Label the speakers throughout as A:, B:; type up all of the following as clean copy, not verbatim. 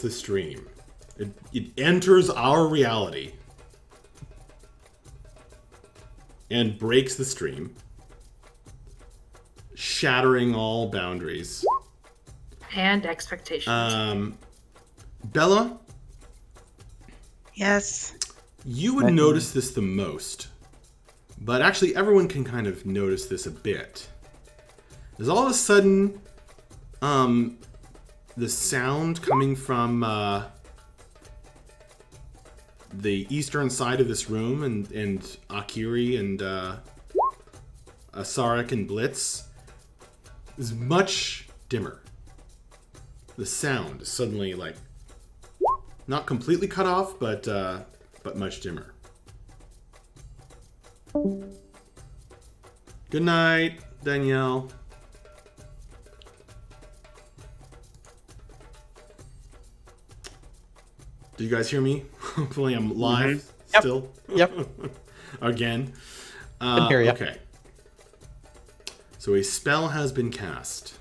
A: the stream. It enters our reality and breaks the stream, shattering all boundaries.
B: And expectations.
A: Bella?
C: Yes?
A: You would notice this the most, but actually everyone can kind of notice this a bit. There's all of a sudden, the sound coming from the eastern side of this room, and Akiri and Sarek and Blitz is much dimmer. The sound is suddenly like not completely cut off, but much dimmer. Good night, Danielle. Do you guys hear me? Hopefully I'm live still.
D: Yep.
A: Again.
D: Can hear you.
A: Okay. So a spell has been cast.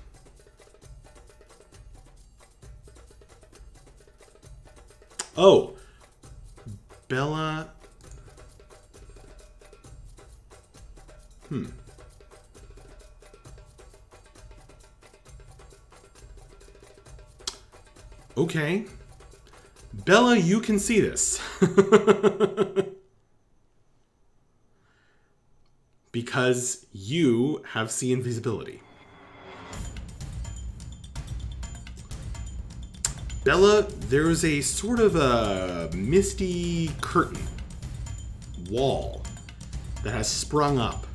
A: Oh. Bella. Okay. Bella, you can see this. Because you have see invisibility. Bella, there's a sort of a misty curtain wall that has sprung up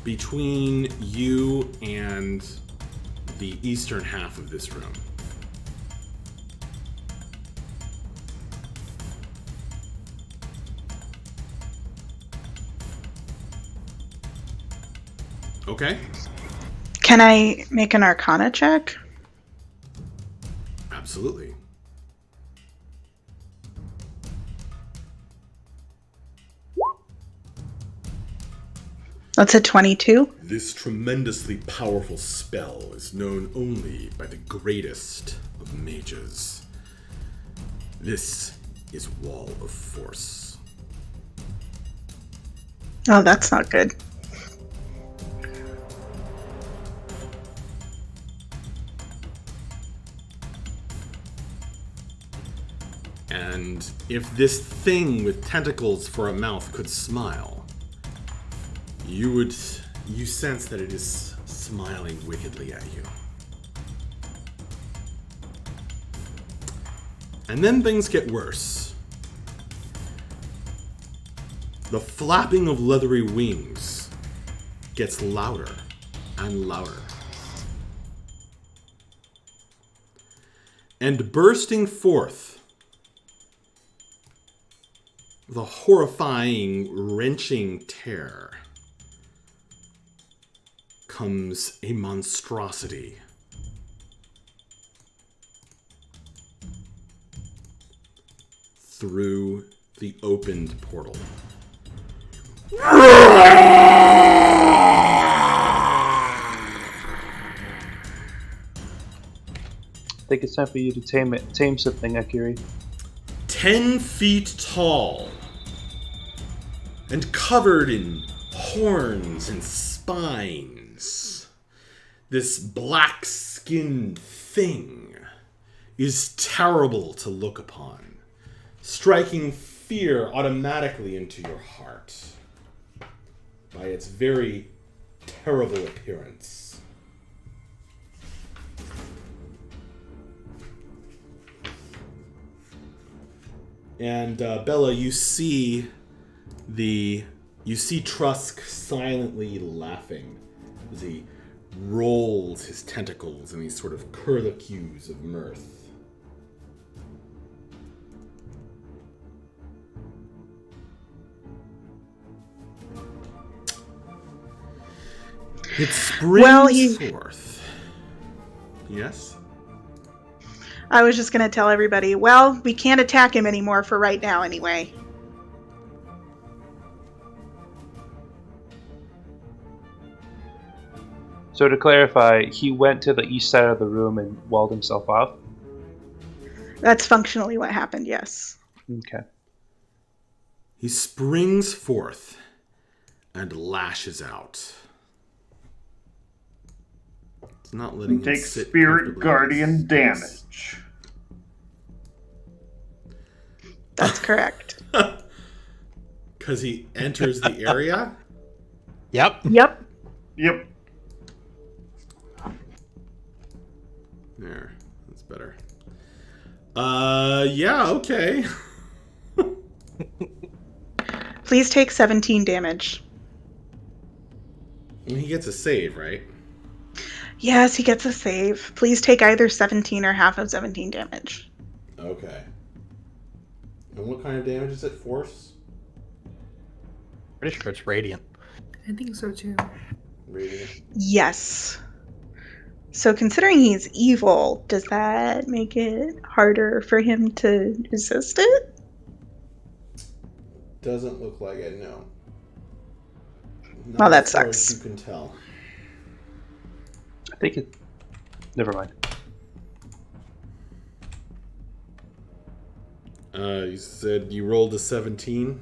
A: between you and the eastern half of this room. Okay.
C: Can I make an Arcana check?
A: Absolutely.
C: That's a 22.
A: This tremendously powerful spell is known only by the greatest of mages. This is Wall of Force.
C: Oh, that's not good.
A: And if this thing with tentacles for a mouth could smile, you sense that it is smiling wickedly at you. And then things get worse. The flapping of leathery wings gets louder and louder. And bursting forth, the horrifying, wrenching terror, comes a monstrosity. Through the opened portal.
E: I think it's time for you to tame something, Akiri.
A: 10 feet tall and covered in horns and spines. This black-skinned thing is terrible to look upon, striking fear automatically into your heart by its very terrible appearance. And Bella, you see Trussk silently laughing as he rolls his tentacles in these sort of curlicues of mirth. It springs forth. Yes?
C: I was just going to tell everybody, well, we can't attack him anymore for right now anyway.
E: So to clarify, he went to the east side of the room and walled himself off?
C: That's functionally what happened, yes.
E: Okay.
A: He springs forth and lashes out. It's not letting him
D: Take
A: sit
D: Spirit
A: comfortably in
D: Guardian
A: his
D: damage.
C: That's correct.
A: Because he enters the area?
F: Yep.
C: Yep.
D: Yep.
A: There. That's better. Yeah, okay.
C: Please take 17 damage.
A: He gets a save, right?
C: Yes, he gets a save. Please take either 17 or half of 17 damage.
A: Okay. And what kind of damage is it? Force?
F: Pretty sure it's radiant.
B: I think so too.
A: Radiant?
C: Yes. So considering he's evil, does that make it harder for him to resist it?
A: Doesn't look like it, no. Not
C: Well, that
A: as far
C: sucks.
A: as you can tell.
E: I think it... Never mind.
A: You said you rolled a 17?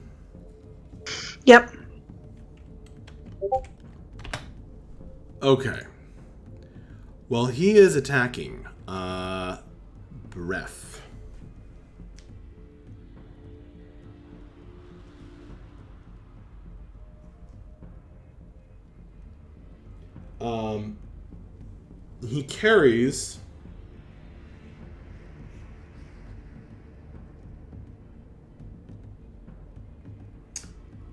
C: Yep.
A: Okay. Well, he is attacking. Breath. He carries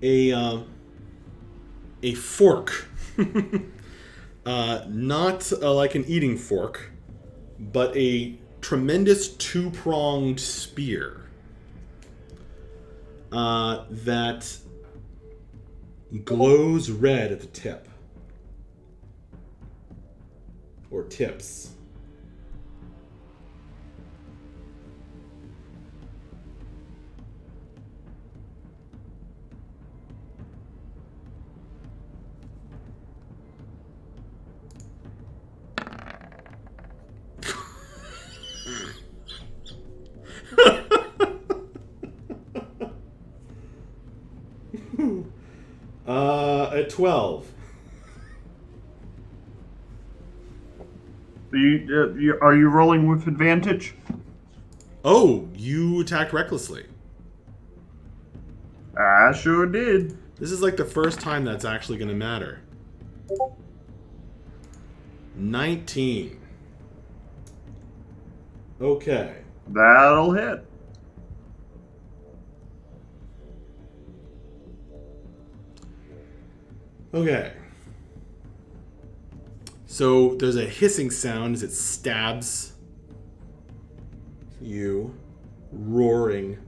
A: a fork. Not like an eating fork, but a tremendous two-pronged spear that glows red at the tip. Or tips. At 12.
D: Are you rolling with advantage?
A: Oh, you attacked recklessly.
D: I sure did.
A: This is like the first time that's actually going to matter. 19. Okay.
D: That'll hit.
A: Okay. So there's a hissing sound as it stabs you, roaring,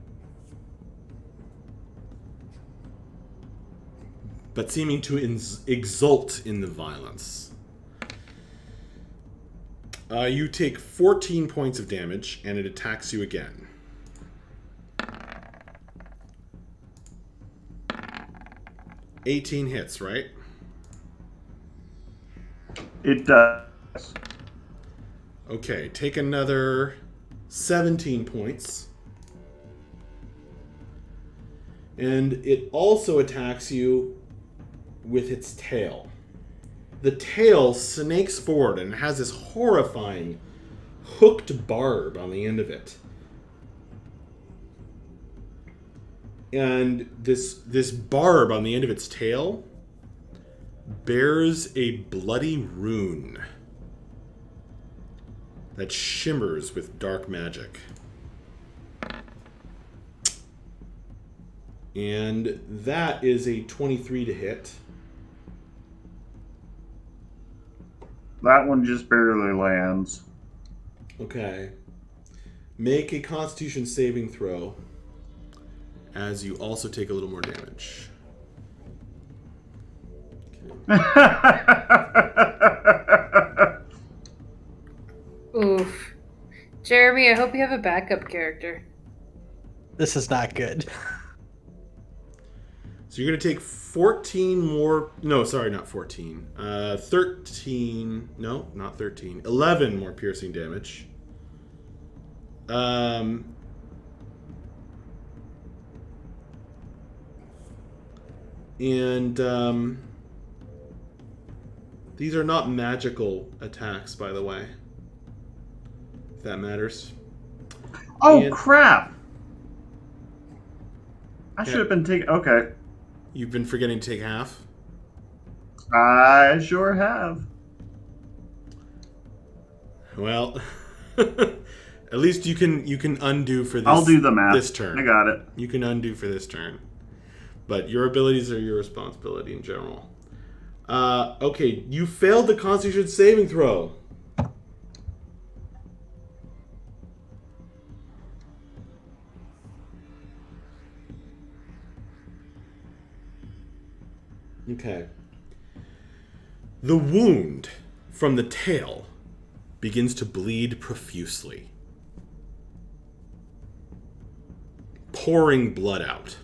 A: but seeming to exult in the violence. You take 14 points of damage, and it attacks you again. $18 hits, right?
D: It does.
A: Okay, take another 17 points. And it also attacks you with its tail. The tail snakes forward and has this horrifying hooked barb on the end of it. And this barb on the end of its tail bears a bloody rune that shimmers with dark magic. And that is a 23 to hit.
D: That one just barely lands.
A: Okay. Make a Constitution saving throw as you also take a little more damage.
B: Oof. Jeremy, I hope you have a backup character.
F: This is not good.
A: So you're going to take 14 more... No, sorry, not 14. 13... No, not 13. 11 more piercing damage. These are not magical attacks, by the way. If that matters.
D: Oh,
A: And-
D: crap! I should have been taking... Okay.
A: You've been forgetting to take half?
D: I sure have.
A: Well, at least you can undo for this.
D: I'll do the math.
A: This turn.
D: I got it.
A: You can undo for this turn, but your abilities are your responsibility in general. Okay, you failed the Constitution saving throw. Okay. The wound from the tail begins to bleed profusely, pouring blood out.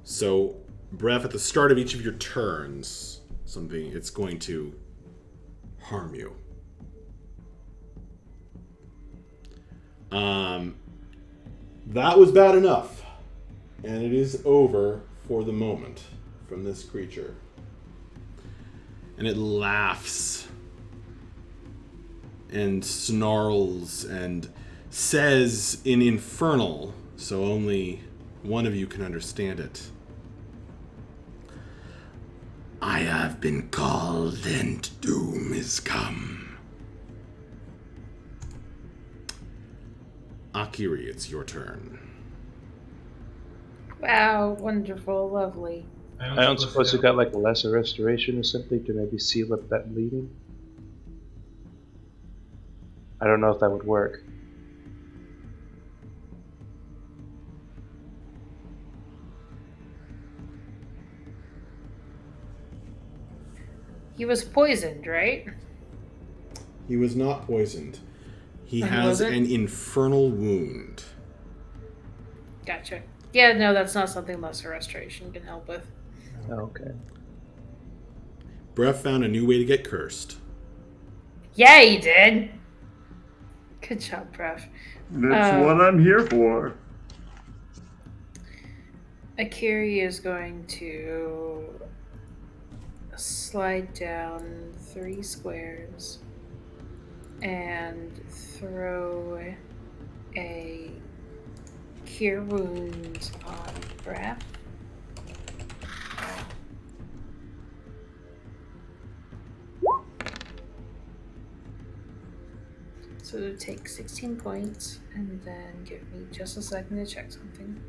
A: So, Bref, at the start of each of your turns, it's going to harm you. That was bad enough. And it is over for the moment from this creature. And it laughs and snarls and says in Infernal, so only one of you can understand it. I have been called and doom is come. Akiri, it's your turn.
B: Wow, wonderful, lovely.
E: I don't suppose you got like a lesser restoration or something to maybe seal up that bleeding? I don't know if that would work.
B: He was poisoned, right?
A: He was not poisoned. He
B: Oh, he
A: has
B: wasn't?
A: an infernal wound.
B: Gotcha. Yeah, no, that's not something lesser restoration can help with.
E: Okay.
A: Bref found a new way to get cursed.
B: Yeah, he did. Good job, Brev.
D: That's what I'm here for.
B: Akiri is going to slide down 3 squares and throw a Cure Wounds on Breath. So it'll take 16 points and then give me just a second to check something.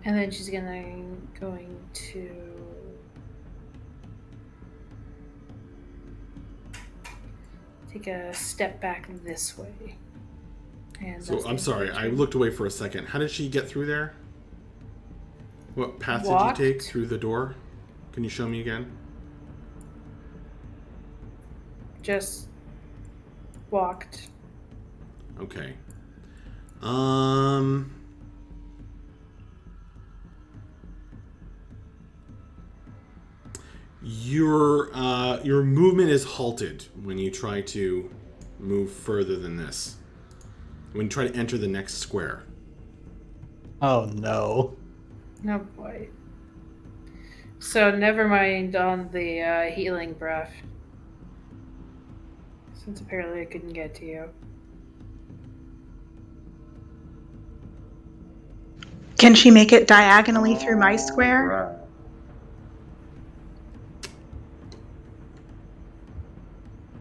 B: And then she's going to take a step back this way. And
A: So
B: that's
A: I'm
B: the
A: sorry, I looked away for a second. How did she get through there? What path
B: Walked.
A: did you take through the door? Can you show me again?
B: just walked.
A: Okay. Your movement is halted when you try to move further than this. When you try to enter the next square.
F: Oh no.
B: Oh boy. So never mind on the healing breath. Since apparently I couldn't get to you.
C: Can she make it diagonally through my square?
D: Right.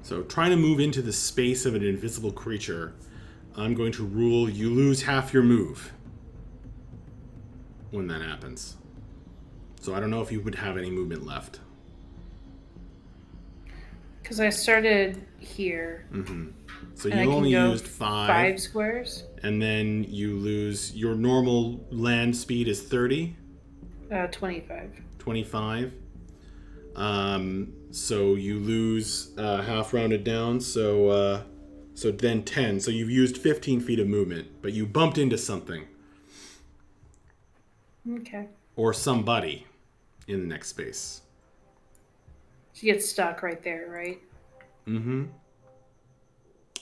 A: So trying to move into the space of an invisible creature, I'm going to rule you lose half your move when that happens. So I don't know if you would have any movement left.
B: Because I started here.
A: Mm-hmm. So
B: And I
A: you
B: can
A: only
B: go
A: used 5.
B: 5 squares.
A: And then you lose your normal land speed is 30,
B: 25.
A: 25. So you lose half rounded down, so then 10. So you've used 15 feet of movement, but you bumped into something
B: Okay.
A: or somebody in the next space.
B: She gets stuck right there, right?
A: Mm-hmm.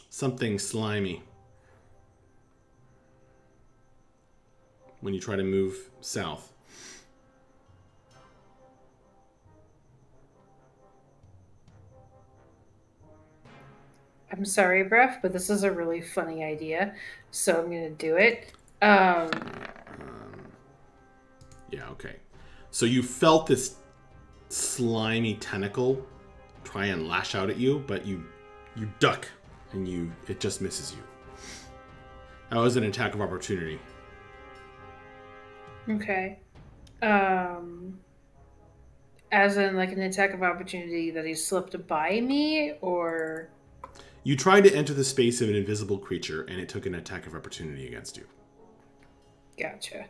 A: Something slimy. When you try to move south.
B: I'm sorry, Bref, but this is a really funny idea, so I'm gonna do it.
A: Yeah, okay. So you felt this slimy tentacle try and lash out at you, but you duck and it just misses you. That was an attack of opportunity.
B: Okay. As in, like, an attack of opportunity that he slipped by me, or...
A: You tried to enter the space of an invisible creature, and it took an attack of opportunity against you.
B: Gotcha.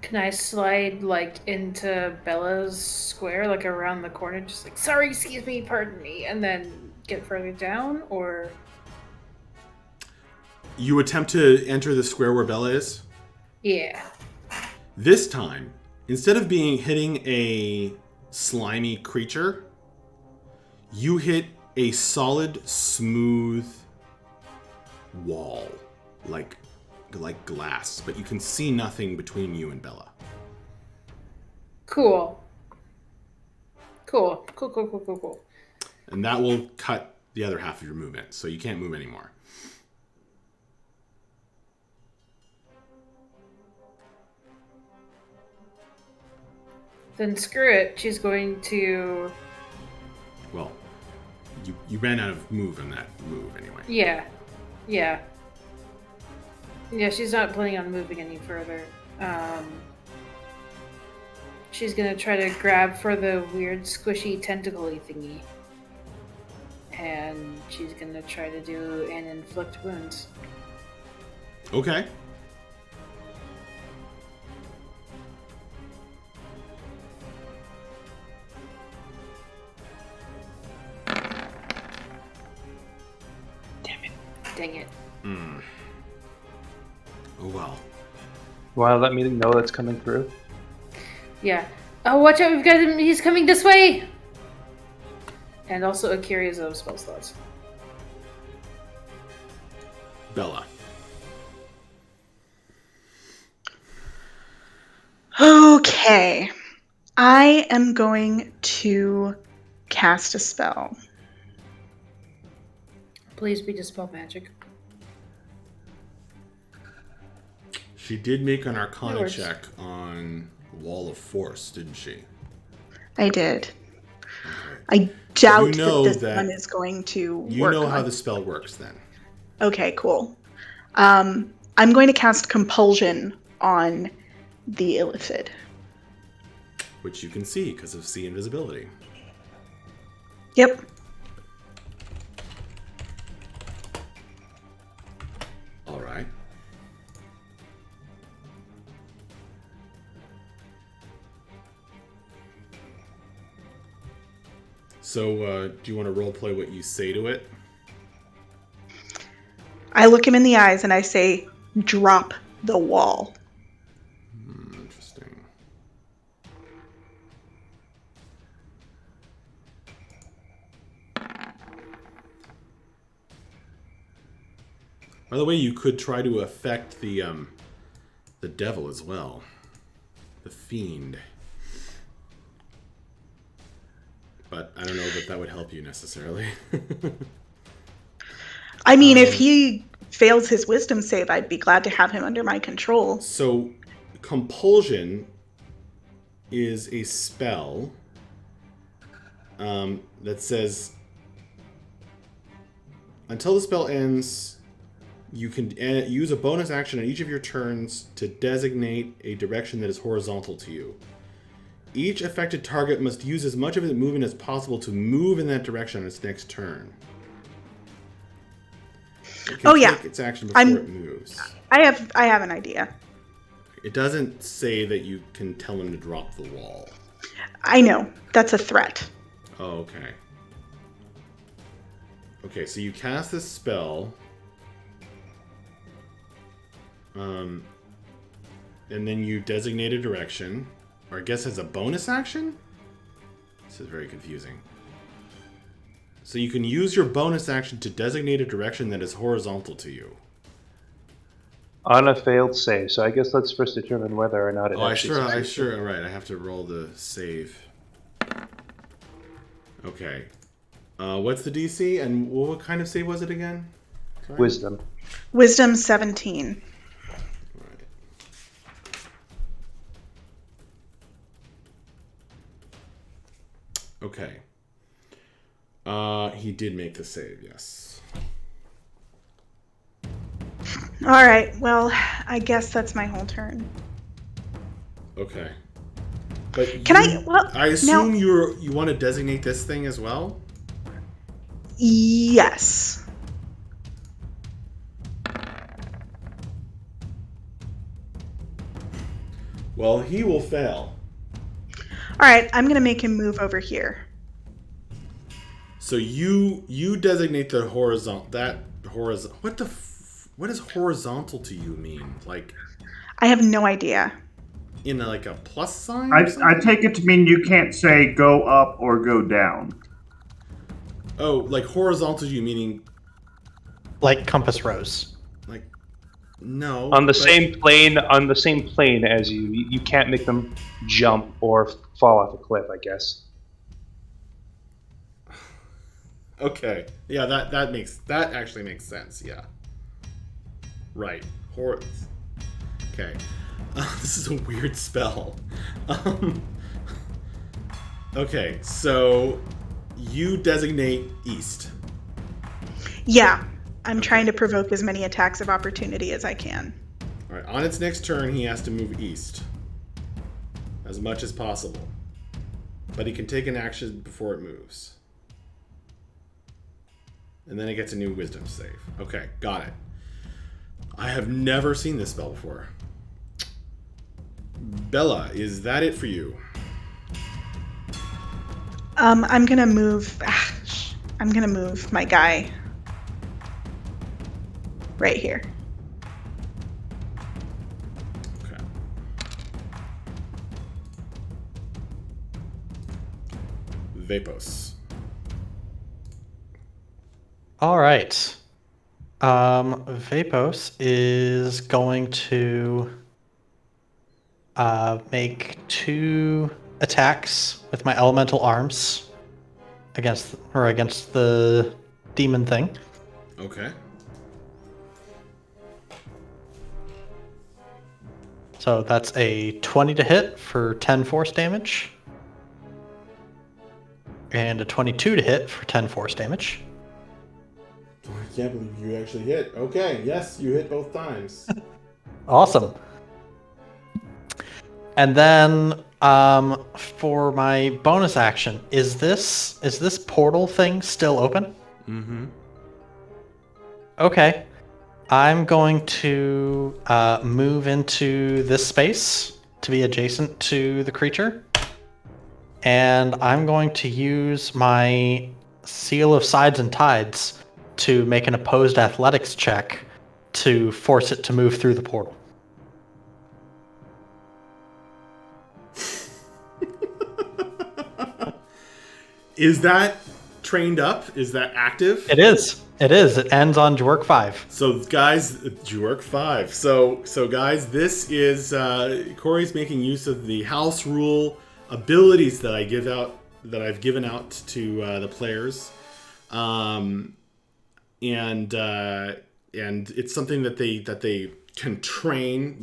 B: Can I slide, like, into Bella's square, like, around the corner, just like, sorry, excuse me, pardon me, and then get further down, or...
A: You attempt to enter the square where Bella is.
B: Yeah.
A: This time, instead of hitting a slimy creature, you hit a solid, smooth wall, like glass, but you can see nothing between you and Bella.
B: Cool. Cool.
A: And that will cut the other half of your movement, so you can't move anymore.
B: Then screw it. She's going to...
A: Well, you ran out of move on that move anyway.
B: Yeah. Yeah, she's not planning on moving any further. She's gonna try to grab for the weird squishy tentacle-y thingy. And she's gonna try to do an inflict wounds.
A: Okay.
B: Dang it.
A: Oh well.
E: Well, let me know that's coming through.
B: Yeah. Oh, watch out, we've got him, he's coming this way! And also Akira's of spell slots.
A: Bella.
C: Okay. I am going to cast a spell.
B: Please be dispel magic.
A: She did make an Arcana
B: works.
A: check on Wall of Force, didn't she?
C: I did.
A: Okay.
C: I doubt
A: You know
C: that this
A: that-
C: one is going to
A: You
C: work.
A: know how
C: on-
A: the spell works then.
C: Okay, cool. I'm going to cast Compulsion on the Illithid.
A: Which you can see because of sea invisibility.
C: Yep.
A: All right. So, do you want to roleplay what you say to it?
C: I look him in the eyes and I say, drop the wall.
A: Interesting. By the way, you could try to affect the devil as well. The fiend. But I don't know that would help you necessarily.
C: I mean, if he fails his wisdom save, I'd be glad to have him under my control.
A: So, Compulsion is a spell that says, until the spell ends, You can use a bonus action on each of your turns to designate a direction that is horizontal to you. Each affected target must use as much of its movement as possible to move in that direction on its next turn. It can take its action before it moves.
C: I have an idea.
A: It doesn't say that you can tell him to drop the wall.
C: I know. That's a threat.
A: Oh, okay. Okay, so you cast this spell. And then you designate a direction. Or I guess as a bonus action? This is very confusing. So you can use your bonus action to designate a direction that is horizontal to you.
E: On a failed save, so I guess let's first determine whether or not it actually succeeds.
A: Right, I have to roll the save. Okay. What's the DC, and what kind of save was it again? Sorry?
E: Wisdom.
C: Wisdom 17.
A: Right. Okay. He did make the save, yes.
C: All right. Well, I guess that's my whole turn.
A: Okay. But
C: Can I? Well,
A: I assume
C: now,
A: you want to designate this thing as well?
C: yes.
A: Well, he will fail.
C: All right. I'm gonna make him move over here.
A: So you designate the horizontal. What does horizontal to you mean? Like,
C: I have no idea.
A: in a plus sign?
D: I take it to mean you can't say go up or go down.
A: Oh, like horizontal to you meaning
F: Like compass rose.
A: like no.
E: On the same plane as you. You can't make them jump or fall off a cliff, I guess.
A: Okay. Yeah, that actually makes sense. Yeah. Right. Okay. This is a weird spell. Okay, so you designate east.
C: Yeah. I'm trying to provoke as many attacks of opportunity as I can.
A: All right. On its next turn, he has to move east as much as possible, but he can take an action before it moves. And then it gets a new wisdom save. Okay, got it. I have never seen this spell before. Bella, is that it for you?
C: I'm gonna move. I'm gonna move my guy right here.
A: Okay. Vapos.
F: All right. Vapos is going to make 2 attacks with my elemental arms against the demon thing.
A: Okay.
F: So that's a 20 to hit for 10 force damage. And a 22 to hit for 10 force damage.
A: I can't believe you actually hit. Okay, yes, you hit both times.
F: Awesome. And then for my bonus action, is this portal thing still open?
A: Mm-hmm.
F: Okay. I'm going to move into this space to be adjacent to the creature. And I'm going to use my Seal of Sides and Tides to make an opposed athletics check to force it to move through the portal.
A: Is that trained up? Is that active?
F: It is. It ends on Dwerk 5.
A: So guys, Dwerk 5. So guys, this is Corey's making use of the house rule abilities that I've given out to the players. And it's something that they can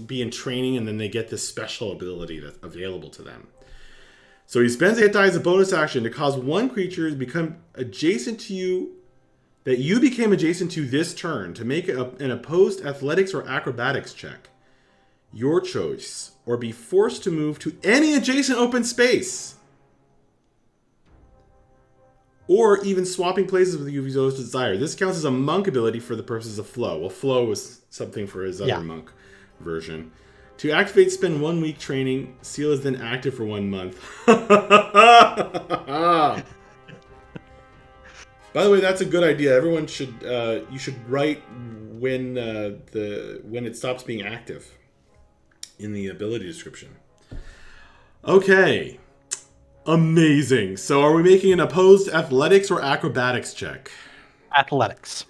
A: be in training, and then they get this special ability that's available to them. So he spends a hit die as a bonus action to cause one creature to become adjacent to you that you became adjacent to this turn to make an opposed athletics or acrobatics check. Your choice. Or be forced to move to any adjacent open space. Or even swapping places with you if you desire. This counts as a monk ability for the purposes of flow. Well, flow was something for his other monk version. To activate, spend 1 week training. Seal is then active for 1 month. By the way, that's a good idea. Everyone should you should write when it stops being active in the ability description. Okay. Amazing. So are we making an opposed athletics or acrobatics check?
F: Athletics.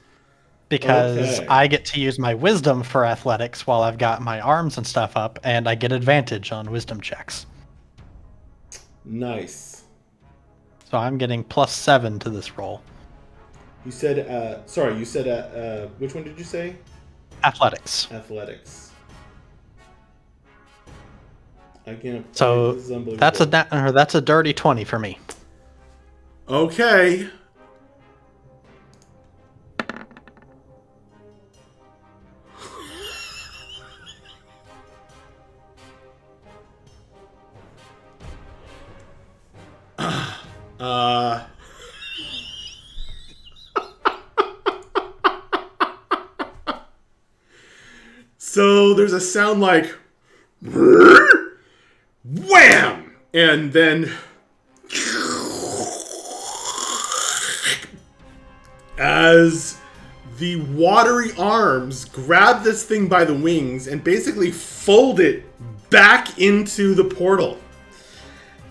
F: Because
A: Okay.
F: I get to use my wisdom for athletics while I've got my arms and stuff up, and I get advantage on wisdom checks.
A: Nice.
F: So I'm getting +7 to this roll.
A: You said, which one did you say?
F: Athletics.
A: Athletics. I can't.
F: So
A: this is unbelievable.
F: that's a dirty 20 for me.
A: Okay. So there's a sound like wham, and then as the watery arms grab this thing by the wings and basically fold it back into the portal.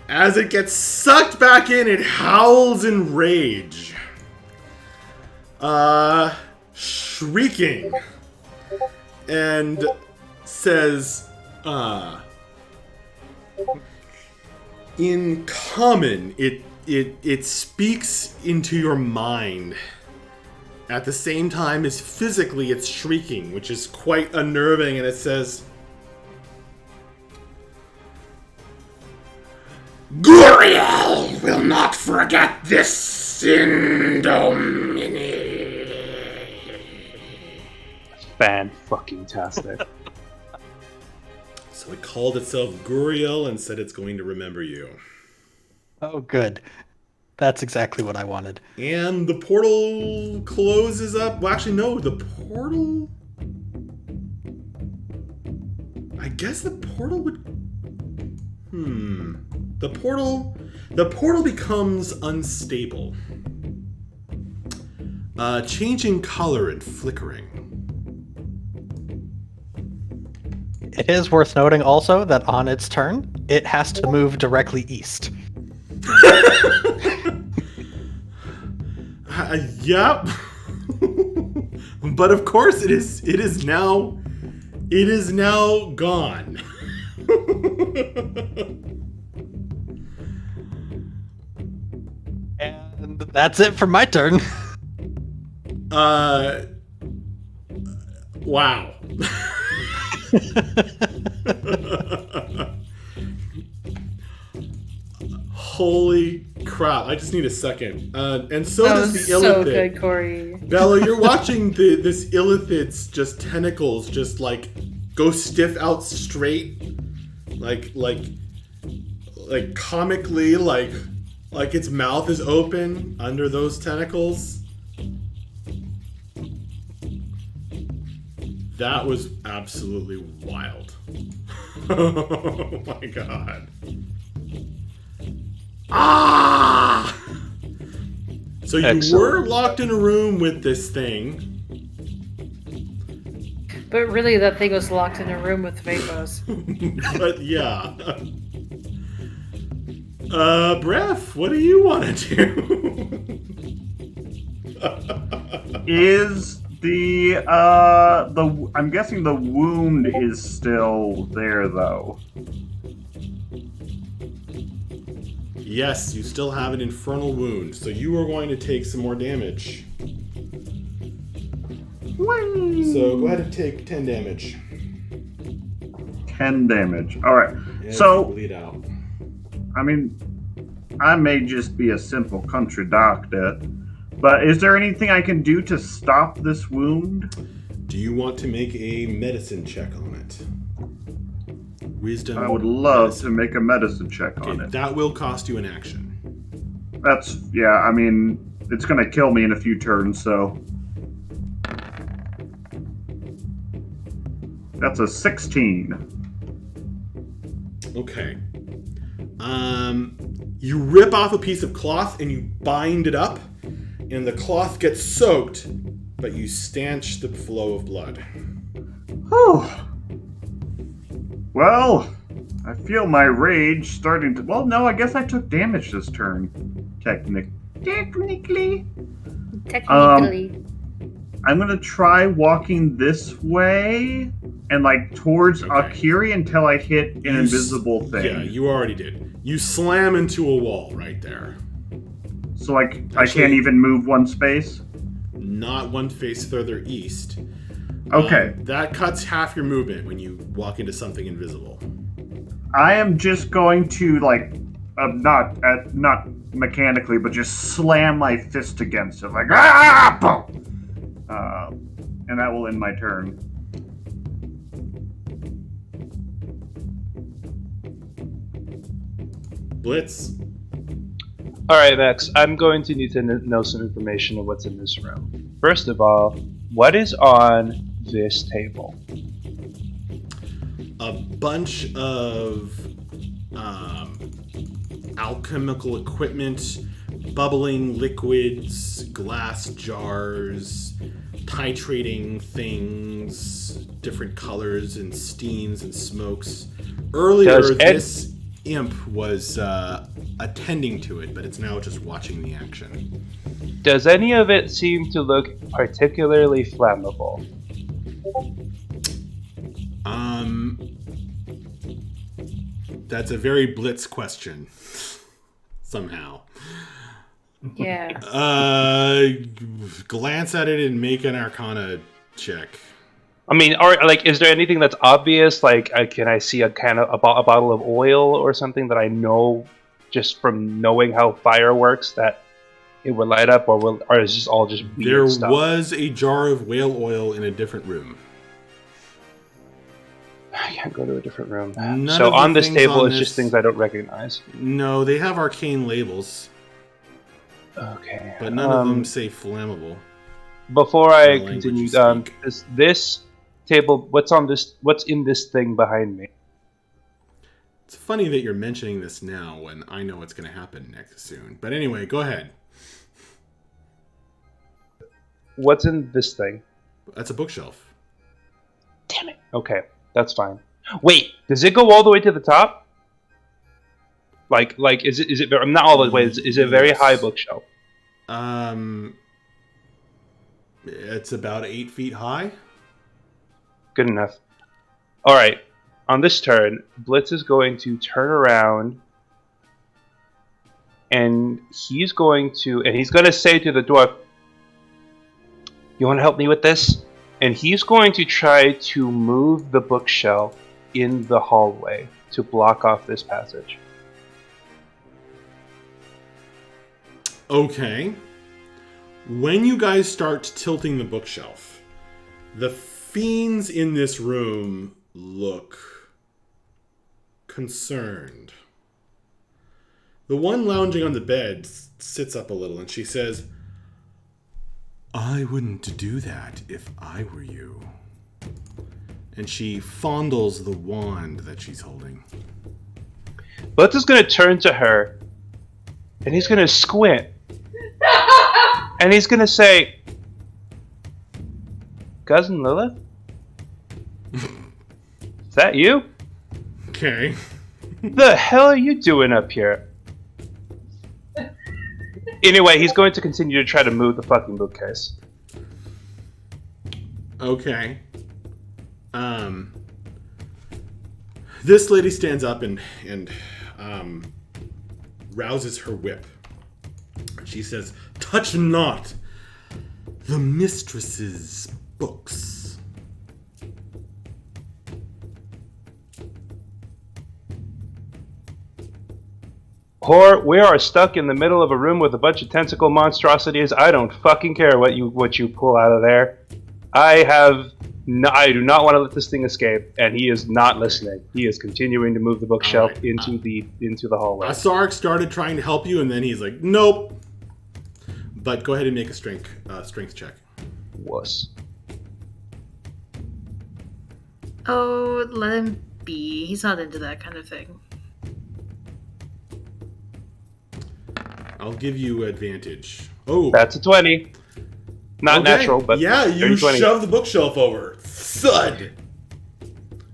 A: As it gets sucked back in, it howls in rage. Shrieking. And says, in common, it speaks into your mind. At the same time as physically it's shrieking, which is quite unnerving, and it says, Guriel will not forget this Indomini.
E: Fan-fucking-tastic.
A: So it called itself Guriel and said it's going to remember you.
F: Oh, good. That's exactly what I wanted.
A: And the portal closes up. Well, actually, no. The portal... I guess the portal would... The portal becomes unstable. Changing color and flickering.
F: It is worth noting also that on its turn, it has to move directly east.
A: Yep. But of course it is now gone.
F: And that's it for my turn.
A: Wow. Holy crap. I just need a second. And so
B: That
A: does
B: was
A: the
B: so
A: illithid.
B: good, Corey.
A: Bella, you're watching this illithid's just tentacles just like go stiff out straight. Like comically, like its mouth is open under those tentacles. That was absolutely wild. Oh my god. Ah! So you
E: Excellent.
A: were locked in a room with this thing.
B: But really, that thing was locked in a room with Vapos.
A: But yeah. Bref, what do you want to do?
D: Is the I'm guessing the wound is still there though.
A: Yes, you still have an infernal wound, so you are going to take some more damage. So go ahead and take 10 damage.
D: 10 damage. All right.
A: As
D: So
A: you bleed out.
D: I mean, I may just be a simple country doctor, But is there anything I can do to stop this wound?
A: Do you want to make a medicine check on it? Wisdom.
D: I would love
A: medicine.
D: to make a medicine check on
A: Okay,
D: it.
A: that will cost you an action.
D: I mean, it's gonna kill me in a few turns, so. That's a 16.
A: Okay. You rip off a piece of cloth and you bind it up, and the cloth gets soaked, but you stanch the flow of blood.
D: Whew. Well, I feel my rage starting to. Well, no, I guess I took damage this turn. Technically.
B: Technically.
D: I'm gonna try walking this way and like towards
A: Okay.
D: Akiri until I hit an invisible thing.
A: Yeah, you already did. You slam into a wall right there.
D: So like I
A: Actually-
D: can't even move one space.
A: Not one face further east.
D: Okay.
A: That cuts half your movement when you walk into something invisible.
D: I am just going to like not mechanically, but just slam my fist against it like boom. And that will end my turn.
A: Blitz.
E: All right, Max. I'm going to need to know some information of what's in this room. First of all, what is on this table?
A: A bunch of alchemical equipment, bubbling liquids, glass jars, titrating things, different colors and steams and smokes. Earlier, this imp was attending to it, but it's now just watching the action.
E: Does any of it seem to look particularly flammable?
A: That's a very Blitz question. Somehow.
B: Yeah.
A: Glance at it and make an Arcana check.
E: I mean, is there anything that's obvious? Like, can I see a bottle of oil or something that I know just from knowing how fire works that it would light up, or is this all just weird
A: There
E: stuff?
A: was a jar of whale oil in a different room.
E: I can't go to a different room.
A: None
E: So
A: of the
E: on this
A: things
E: table,
A: on
E: it's
A: this-
E: just things I don't recognize.
A: No, they have arcane labels,
E: Okay.
A: but none of them say flammable.
E: Before
A: the
E: I
A: language
E: continue,
A: you speak.
E: this table, what's in this thing behind me?
A: It's funny that you're mentioning this now when I know what's going to happen next soon. But anyway, go ahead.
E: What's in this thing?
A: That's a bookshelf.
E: Damn it. Okay, that's fine. Wait, does it go all the way to the top? Like, is it? Not all the way. Is it a very high bookshelf?
A: It's about 8 feet high.
E: Good enough. All right. On this turn, Blitz is going to turn around, and he's going to say to the dwarf, "You want to help me with this?" And he's going to try to move the bookshelf in the hallway to block off this passage.
A: Okay. When you guys start tilting the bookshelf, the fiends in this room look concerned. The one lounging on the bed sits up a little and she says, "I wouldn't do that if I were you." And she fondles the wand that she's holding.
E: Blitz is going to turn to her, and he's going to squint. And he's going to say, "Cousin Lilith? Is that you?
A: Okay.
E: The hell are you doing up here?" Anyway, he's going to continue to try to move the fucking bookcase.
A: Okay. This lady stands up and rouses her whip. She says, "Touch not the mistress's books."
E: Or we are stuck in the middle of a room with a bunch of tentacle monstrosities. I don't fucking care what you pull out of there. I do not want to let this thing escape, and he is not listening. He is continuing to move the bookshelf
A: Alright,
E: into the hallway.
A: Asark started trying to help you, and then he's like, nope. But go ahead and make a strength check.
E: Wuss.
B: Oh, let him be. He's not into that kind of thing.
A: I'll give you advantage. Oh,
E: That's a 20. Not
A: okay.
E: natural, but
A: yeah, you
E: 20.
A: shove the bookshelf over. Thud.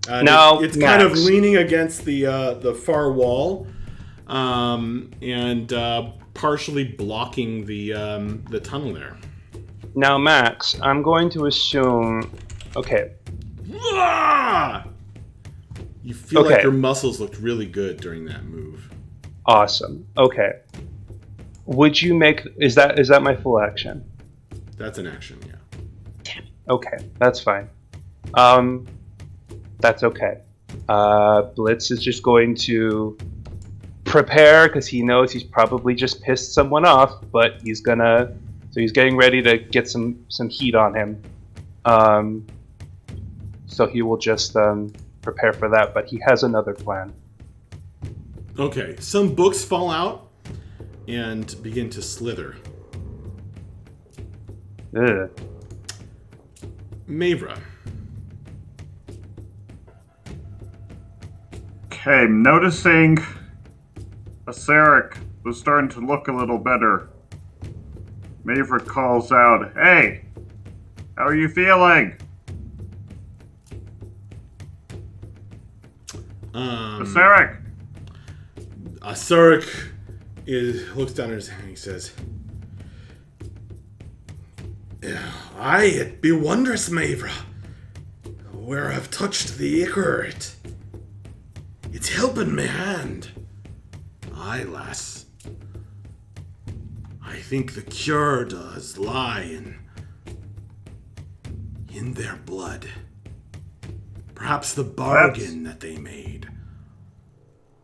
E: Now,
A: it's kind of
E: Max.
A: leaning against the far wall, and partially blocking the tunnel there.
E: Now, Max, I'm going to assume. Okay.
A: Ah! You feel like
E: Okay.
A: your muscles looked really good during that move.
E: Awesome. Okay. Would you make? Is that my full action?
A: That's an action, yeah.
E: Okay, that's fine. That's okay. Blitz is just going to prepare because he knows he's probably just pissed someone off, but he's getting ready to get some heat on him. So he will just prepare for that, but he has another plan.
A: Okay, some books fall out and begin to slither.
E: Ugh.
A: Mavra.
D: Okay, I'm noticing Asaric was starting to look a little better. Maverick calls out, "Hey, how are you feeling?" Asaric!
A: Asaric looks down at his hand and he says, it be wondrous, Mavra, where I've touched the ichor. It's helping me hand. Aye, lass. I think the cure does lie in their blood. Perhaps the bargain that they made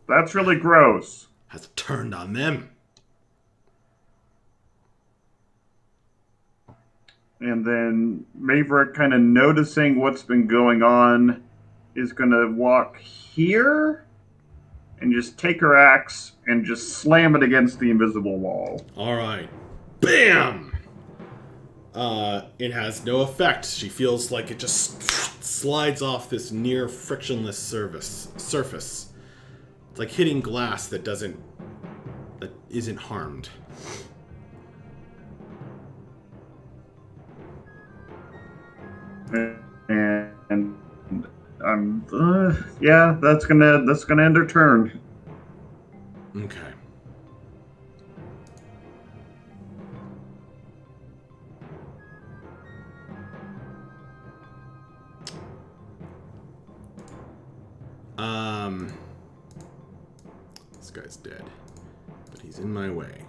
D: That's really gross.
A: has turned on them.
D: And then Maverick, kind of noticing what's been going on, is going to walk here and just take her axe and just slam it against the invisible wall.
A: All right. Bam! It has no effect. She feels like it just slides off this near frictionless surface. It's like hitting glass that isn't harmed.
D: And I'm yeah, that's gonna end her turn.
A: Okay. This guy's dead, but he's in my way.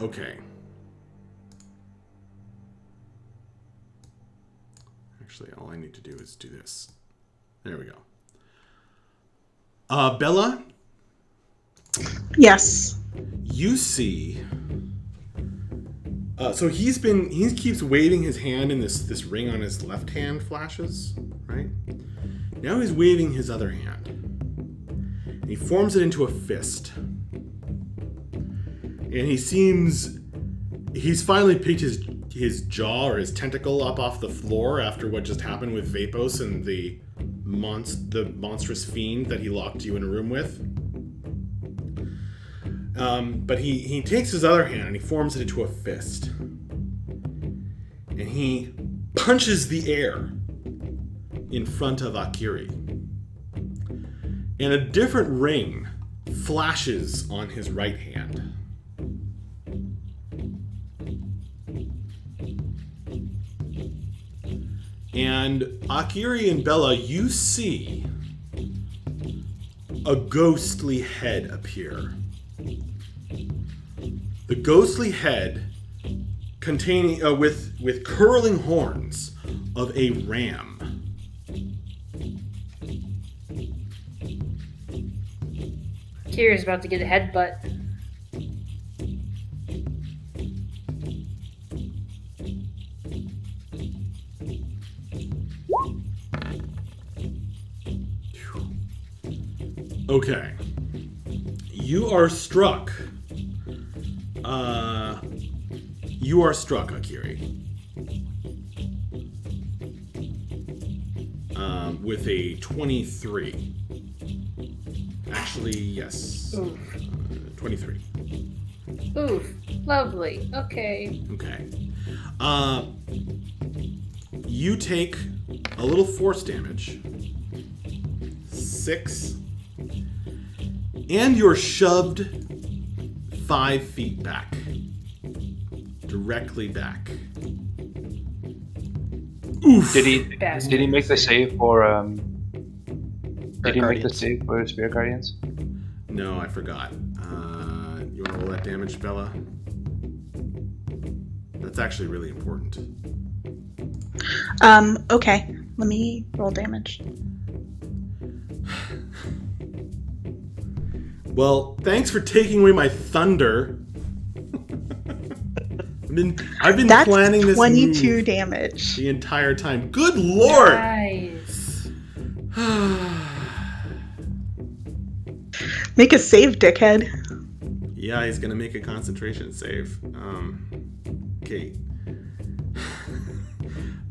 A: Okay. Actually, all I need to do is do this. There we go. Bella,
C: Yes.
A: you see. So he keeps waving his hand, and this ring on his left hand flashes, right? Now he's waving his other hand. And he forms it into a fist. And he's finally picked his jaw or his tentacle up off the floor after what just happened with Vapos and the monstrous fiend that he locked you in a room with. But he takes his other hand and he forms it into a fist. And he punches the air in front of Akiri. And a different ring flashes on his right hand. And Akiri and Bella, you see a ghostly head appear. The ghostly head containing with curling horns of a ram.
B: Kira's about to get a headbutt.
A: Okay. You are struck. You are struck, Akiri. With a 23. Actually, yes.
B: Oof.
A: 23.
B: Oof. Lovely. Okay.
A: Okay. You take a little force damage. 6. And you're shoved 5 feet back. Directly back. Oof.
E: Did he
B: Bastard.
E: make the save for Did he make the
F: Guardians.
E: save for Spirit Guardians?
A: No, I forgot. You want to roll that damage, Bella? That's actually really important.
C: Okay. Let me roll damage.
A: Well, thanks for taking away my thunder. I've been
C: That's
A: planning this
C: 22
A: move
C: damage.
A: the entire time. Good lord!
B: Nice.
C: Make a save, dickhead.
A: Yeah, he's gonna make a concentration save. Okay.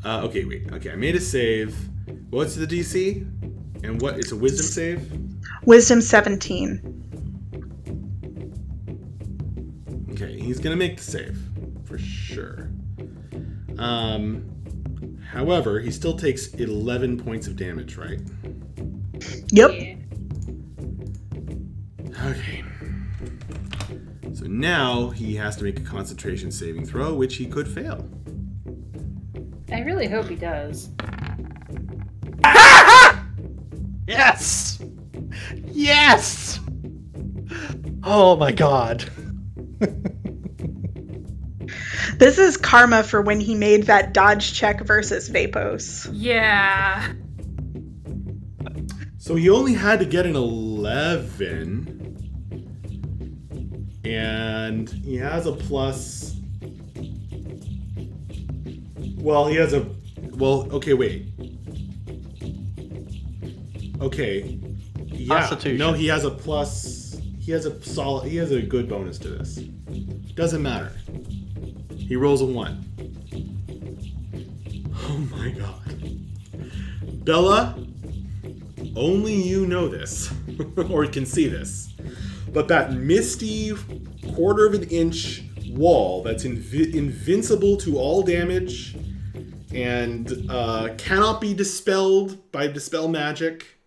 A: Okay, wait. Okay, I made a save. What's the DC? And what? It's a wisdom save?
C: Wisdom 17.
A: Okay, he's gonna make the save. For sure. However, he still takes 11 points of damage, right?
C: Yep.
B: Yeah.
A: Okay. So now he has to make a concentration saving throw, which he could fail.
B: I really hope he does.
F: Yes! Yes! Oh my god.
C: This is karma for when he made that dodge check versus Vapos.
B: Yeah.
A: So he only had to get an 11. And he has a plus. Well, he has a. Well, okay, wait. Okay. Yeah.
F: Constitution.
A: No, he has a plus. He has a solid. He has a good bonus to this. Doesn't matter. He rolls a 1. Oh my god. Bella, only you know this, or can see this, but that misty 1/4 of an inch wall that's invincible to all damage and cannot be dispelled by dispel magic,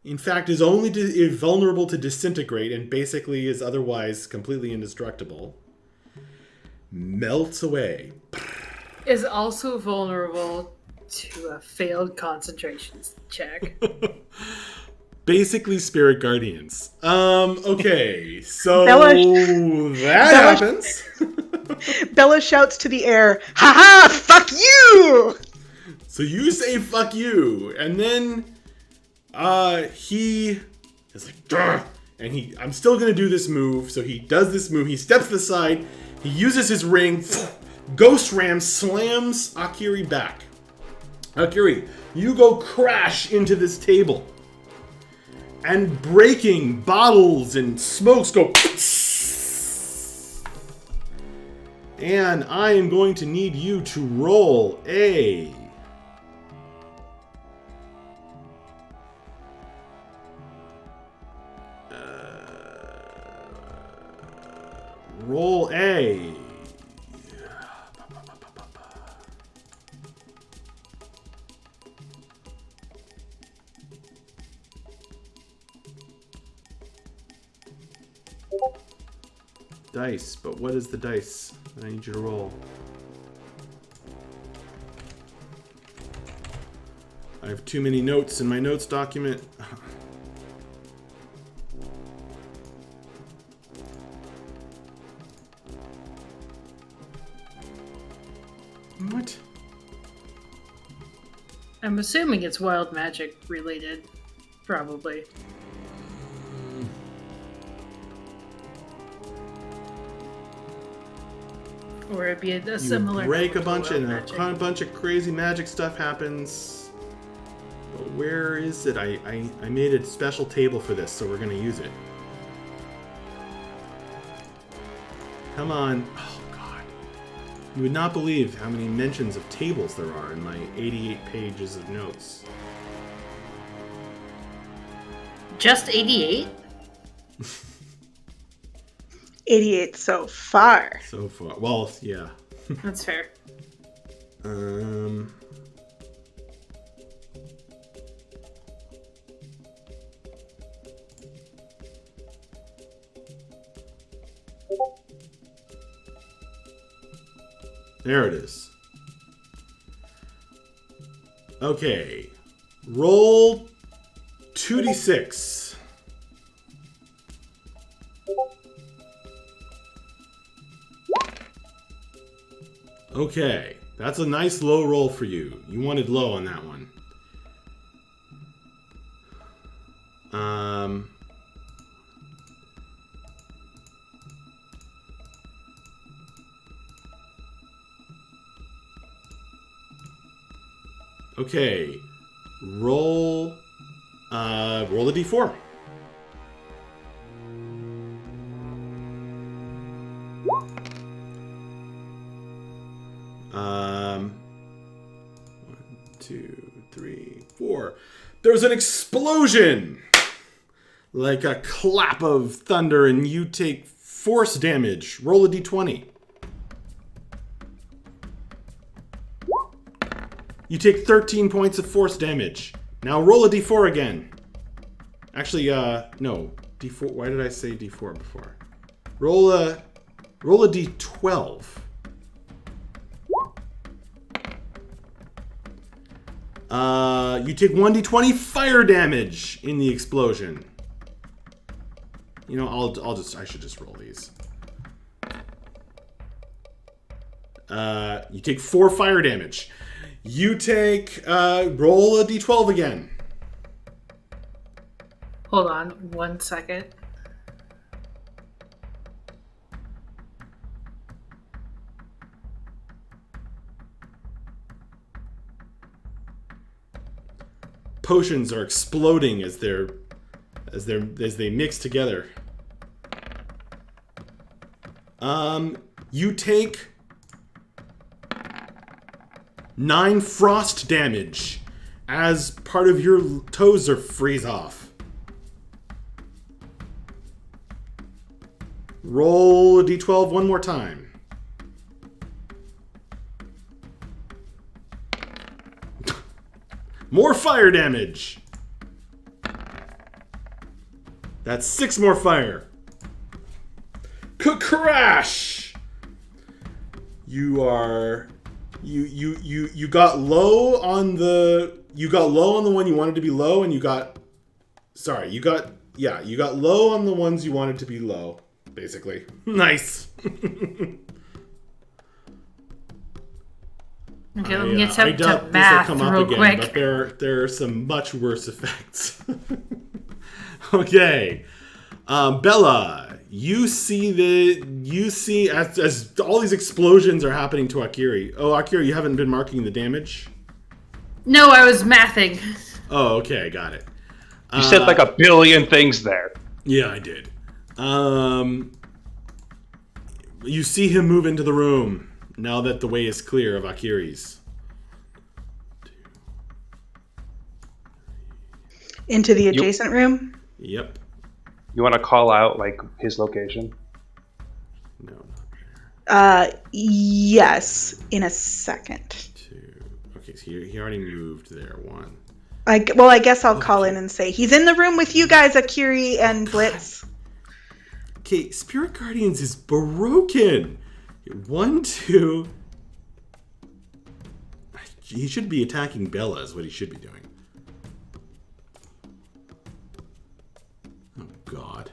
A: in fact is only vulnerable to disintegrate and basically is otherwise completely indestructible, melts away.
B: Is also vulnerable to a failed concentration check.
A: Basically, spirit guardians. Okay, so
C: Bella-
A: that
C: Bella-
A: happens.
C: Bella shouts to the air, "Ha ha! Fuck you!"
A: So you say "fuck you," and then he is like, "Duh!" And I'm still gonna do this move. So he does this move. He steps to the side. He uses his ring. Ghost Ram slams Akiri back. Akiri, you go crash into this table. And breaking bottles and smokes go. And I am going to need you to roll a. Roll a. Dice, but what is the dice that I need you to roll? I have too many notes in my notes document. What?
B: I'm assuming it's wild magic related. Probably. Or it'd be a
A: You
B: similar.
A: break a
B: number
A: bunch
B: to
A: and
B: magic.
A: a bunch of crazy magic stuff happens. But where is it? I made a special table for this, so we're gonna use it. Come on. Oh god. You would not believe how many mentions of tables there are in my 88 pages of notes.
B: Just 88?
C: 88 so far.
A: So far. Well, yeah.
B: That's fair.
A: There it is. Okay. Roll 2d6. Okay. That's a nice low roll for you. You wanted low on that one. Okay. Roll a d4. One, two, three, four. There's an explosion! Like a clap of thunder, and you take force damage. Roll a d20. You take 13 points of force damage. Now roll a d4 again. Actually, no. D4. Why did I say d4 before? Roll a d12. You take 1d20 fire damage in the explosion. You know, I should just roll these. You take 4 fire damage. You take, roll a d12 again.
B: Hold on 1 second.
A: Potions are exploding as they mix together. You take 9 frost damage as part of your toes are freeze off. Roll a d12 one more time. More fire damage. That's 6 more fire. Crash. You got low on the one you wanted to be low, and you got low on the ones you wanted to be low, basically. Nice.
B: Okay, let me get
A: I
B: to
A: doubt
B: math
A: this will come
B: real
A: up again,
B: quick.
A: but there are some much worse effects. Okay, Bella, you see as all these explosions are happening to Akiri. Oh, Akiri, you haven't been marking the damage?
B: No, I was mathing.
A: Oh, okay, got it.
E: You said like a billion things there.
A: Yeah, I did. You see him move into the room now that the way is clear of Akiri's.
C: Into the adjacent room?
A: Yep.
E: You want to call out like his location?
A: No, not there.
C: Yes, in a second.
A: 2. Okay, so he already moved there. 1.
C: I guess I'll call in and say, he's in the room with you guys, Akiri and Blitz.
A: Okay, Spirit Guardians is broken. 1, 2. He should be attacking Bella is what he should be doing. Oh, God.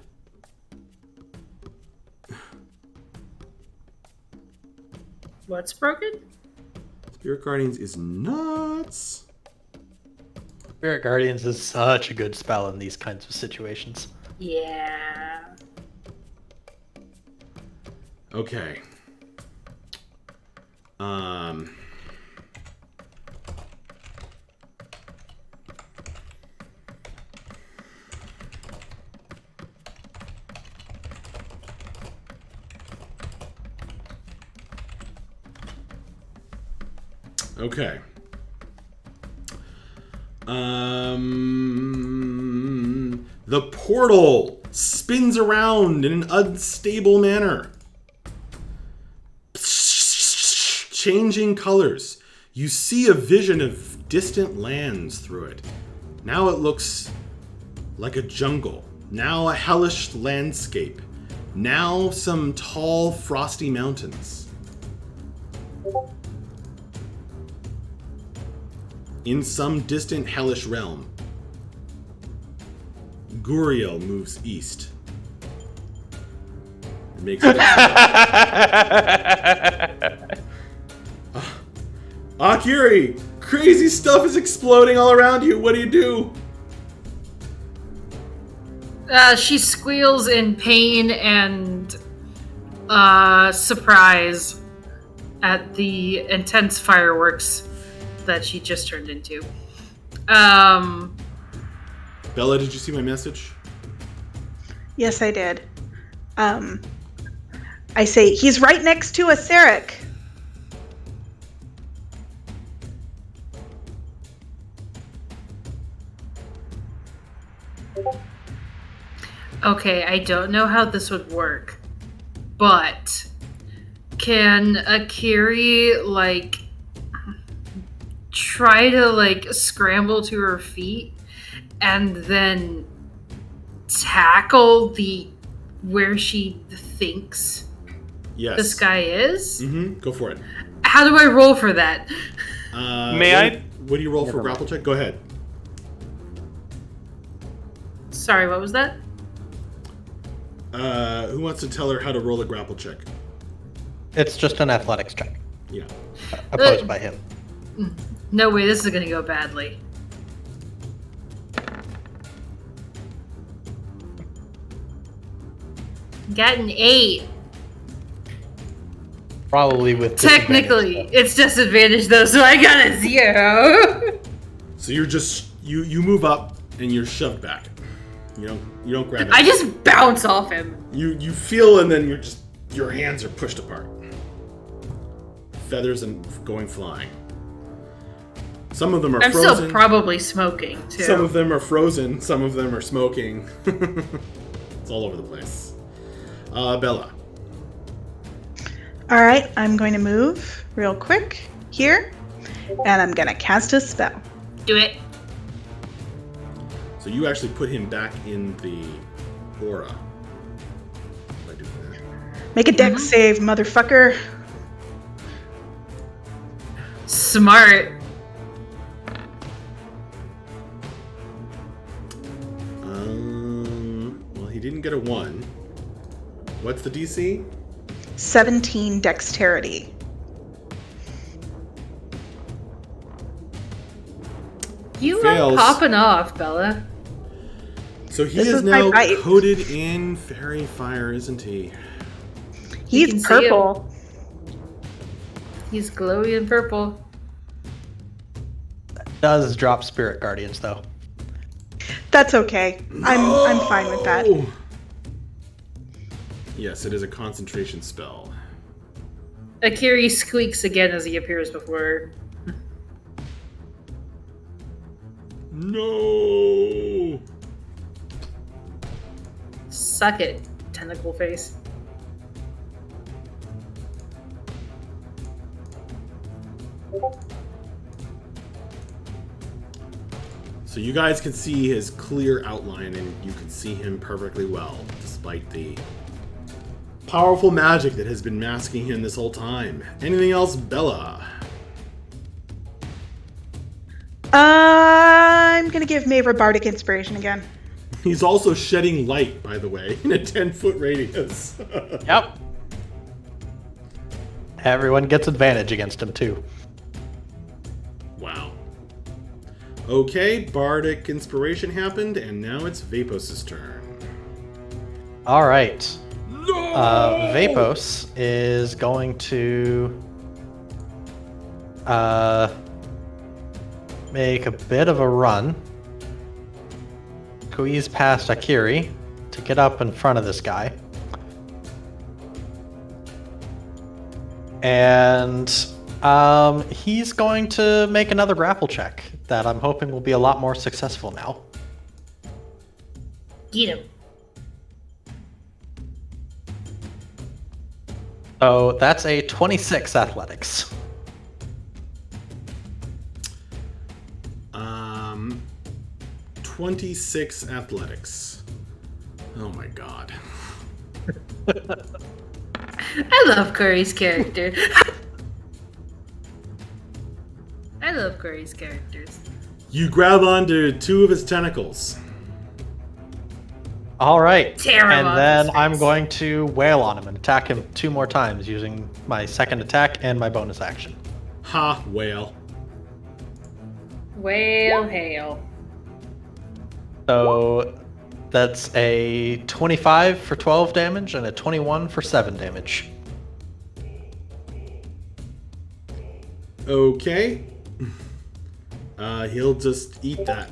B: What's broken?
A: Spirit Guardians is nuts.
F: Spirit Guardians is such a good spell in these kinds of situations.
B: Yeah.
A: Okay. Okay. The portal spins around in an unstable manner, changing colors. You see a vision of distant lands through it. Now it looks like a jungle. Now a hellish landscape. Now some tall, frosty mountains. In some distant hellish realm, Guriel moves east. It makes it Akiri, crazy stuff is exploding all around you. What do you do?
B: She squeals in pain and surprise at the intense fireworks that she just turned into.
A: Bella, did you see my message?
C: Yes, I did. I say, he's right next to us, Sarek.
B: Okay, I don't know how this would work, but can Akiri, like, try to, like, scramble to her feet and then tackle where she thinks
A: Yes.
B: this guy is?
A: Mm-hmm. Go for it.
B: How do I roll for that?
A: What do you roll for a grapple check? Go ahead.
B: Sorry, what was that?
A: Who wants to tell her how to roll a grapple check?
F: It's just an athletics check,
A: Yeah.
F: opposed by him.
B: No way, this is gonna go badly. Got an 8.
F: Probably with
B: Technically,
F: disadvantage, though.
B: it's disadvantage though, so I got a 0.
A: So you're just you move up and you're shoved back. You don't grab it.
B: I just bounce off him.
A: You feel and then your hands are pushed apart. Feathers and going flying. Some of them are
B: I'm
A: frozen.
B: still probably smoking too.
A: Some of them are frozen. Some of them are smoking. It's all over the place. Bella.
C: All right, I'm going to move real quick here, and I'm going to cast a spell.
B: Do it.
A: So you actually put him back in the aura. By doing that.
C: Make a dex save, motherfucker.
B: Smart.
A: Well, he didn't get a 1. What's the DC?
C: 17 dexterity.
B: You
A: Fails.
B: are popping off, Bella.
A: So he
C: This
A: is
C: is my
A: now
C: bite.
A: coated in fairy fire, isn't he?
B: can
C: He's
B: see
C: purple.
B: He's glowy and purple.
F: Does drop Spirit Guardians, though.
C: That's okay. I'm fine with that.
A: Oh! Yes, it is a concentration spell.
B: Akiri squeaks again as he appears before her.
A: No!
B: Suck it, tentacle face.
A: So you guys can see his clear outline and you can see him perfectly well, despite the powerful magic that has been masking him this whole time. Anything else, Bella?
C: I'm going to give Mavra Bardic Inspiration again.
A: He's also shedding light, by the way, in a 10-foot radius.
F: Yep. Everyone gets advantage against him, too.
A: Wow. Okay, Bardic Inspiration happened, and now it's Vapos' turn.
F: All right.
A: No!
F: Vapos is going to make a bit of a run, squeeze past Akiri to get up in front of this guy. And he's going to make another grapple check that I'm hoping will be a lot more successful now.
B: Get him.
F: So that's a 26 athletics.
A: 26 athletics. Oh my god.
B: I love Curry's character. I love Curry's characters.
A: You grab onto 2 of his tentacles.
F: All right.
B: Tear him
F: And
B: off
F: then
B: his
F: I'm
B: face.
F: going to wail on him and attack him 2 more times using my second attack and my bonus action.
A: Ha, whale.
B: Whale hail.
F: So that's a 25 for 12 damage and a 21 for 7 damage.
A: Okay. He'll just eat that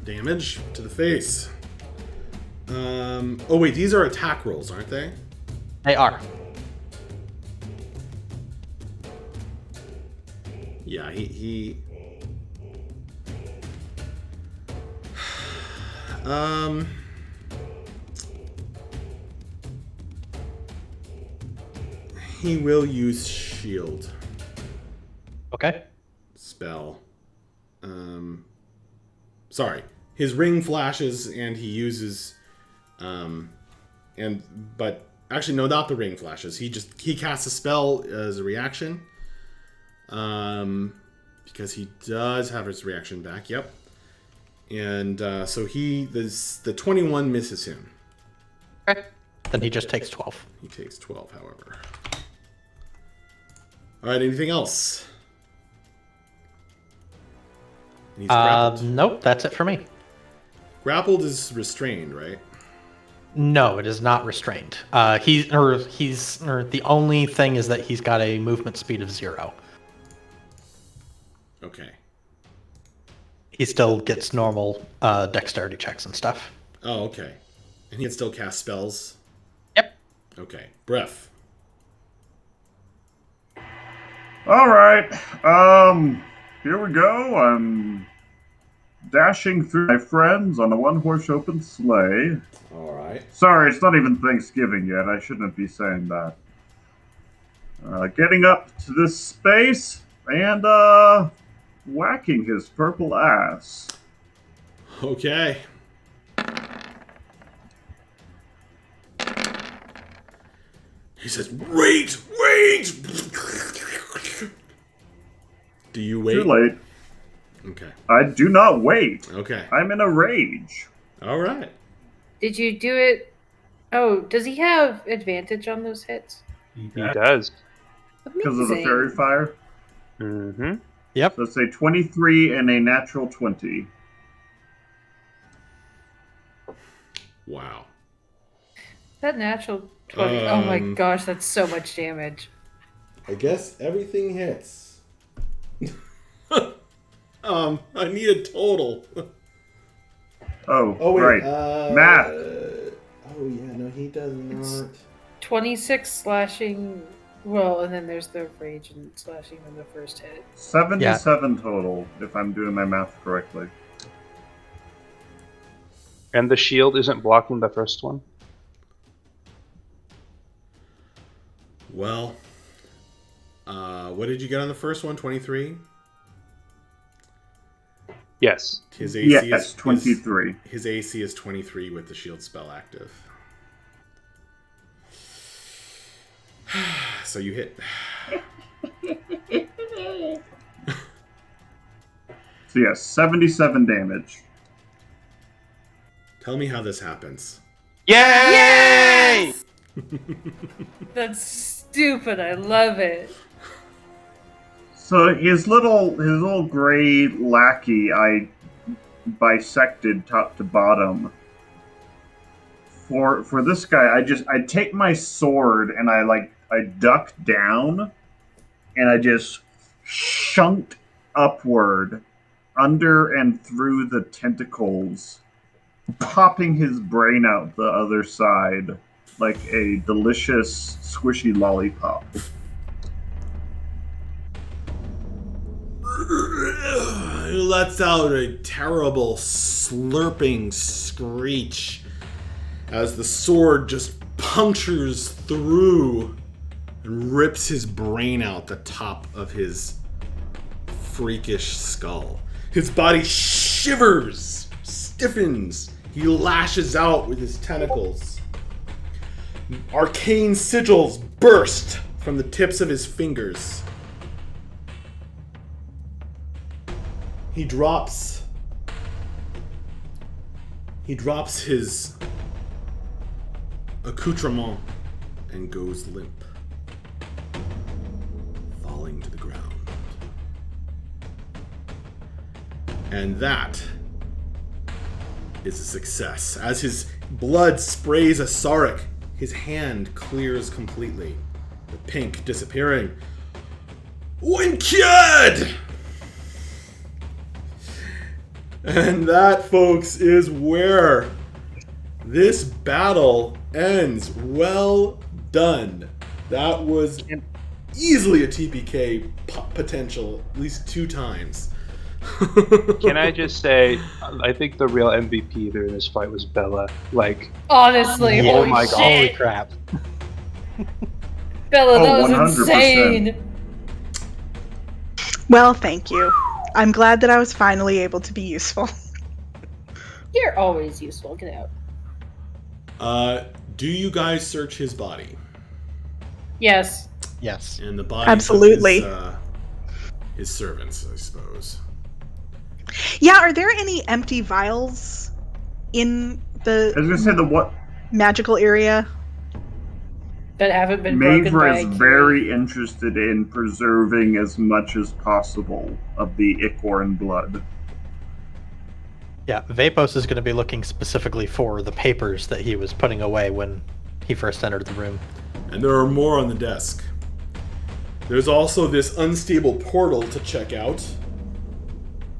A: damage to the face. Oh wait, these are attack rolls, aren't they?
F: They are.
A: Yeah, he he will use shield
F: Okay.
A: spell. Sorry. His ring flashes and he uses but actually no, not the ring flashes. He casts a spell as a reaction. Because he does have his reaction back. Yep. And so the 21 misses him.
F: Okay. Then he just takes 12.
A: He takes 12, however. All right. Anything else? And he's grappled.
F: Nope, that's it for me.
A: Grappled is restrained, right?
F: No, it is not restrained. The only thing is that he's got a movement speed of 0.
A: Okay.
F: He still gets normal dexterity checks and stuff.
A: Oh, okay. And he can still cast spells?
F: Yep.
A: Okay. Breath.
D: All right. Here we go. I'm dashing through my friends on a one-horse open sleigh.
A: All right.
D: Sorry, it's not even Thanksgiving yet. I shouldn't be saying that. Getting up to this space and whacking his purple ass.
A: Okay. He says, wait! Do you wait?
D: Too late.
A: Okay.
D: I do not wait.
A: Okay.
D: I'm in a rage.
A: All right.
B: Did you do it? Oh, does he have advantage on those hits?
E: He does.
D: Because of the
B: Amazing.
D: fairy fire.
E: Mm-hmm.
F: Yep.
D: So it's a 23 and a natural 20.
A: Wow.
B: That natural 20. Oh my
A: Um,
B: gosh, that's so much damage.
A: I guess everything hits. I need a total.
D: Oh,
A: Wait.
D: right. Math.
A: Oh yeah, no, he does not.
B: 26 slashing. Well, and then there's the rage and slashing on the first hit.
D: 77 total, if I'm doing my math correctly.
E: And the shield isn't blocking the first one?
A: Well, what did you get on the first one? 23?
E: Yes.
A: His AC
D: Yes,
A: is
D: 23.
A: His AC is 23 with the shield spell active. So you hit.
D: So yes, 77 damage.
A: Tell me how this happens.
E: Yay!
B: That's stupid. I love it.
D: So his little gray lackey, I bisected top to bottom. For this guy, I take my sword and I duck down, and I just shunked upward, under and through the tentacles, popping his brain out the other side like a delicious, squishy lollipop.
A: He lets out a terrible slurping screech as the sword just punctures through and rips his brain out the top of his freakish skull. His body shivers, stiffens. He lashes out with his tentacles. Arcane sigils burst from the tips of his fingers. He drops his accoutrement and goes limp, falling to the ground. And that is a success. As his blood sprays Asaric, his hand clears completely, the pink disappearing. Winked! And that, folks, is where this battle ends. Well done. That was easily a TPK potential, at least 2 times.
E: Can I just say, I think the real MVP during this fight was Bella. Like,
B: Honestly,
F: Yeah,
B: holy
E: my God.
F: Holy
B: shit.
F: crap.
B: Bella, that was
D: 100%.
B: insane.
C: Well, thank you. I'm glad that I was finally able to be useful.
B: You're always useful. Get out.
A: Do you guys search his body?
B: Yes.
F: Yes.
A: And the bodies
C: Absolutely.
A: of his servants, I suppose.
C: Yeah, are there any empty vials in
D: I was
C: the
D: gonna say the what
B: magical
C: area?
B: That haven't been broken
D: Mavra
B: by
D: is
B: Kiri.
D: very interested in preserving as much as possible of the Ichorn blood.
F: Yeah, Vapos is going to be looking specifically for the papers that he was putting away when he first entered the room.
A: And there are more on the desk. There's also this unstable portal to check out,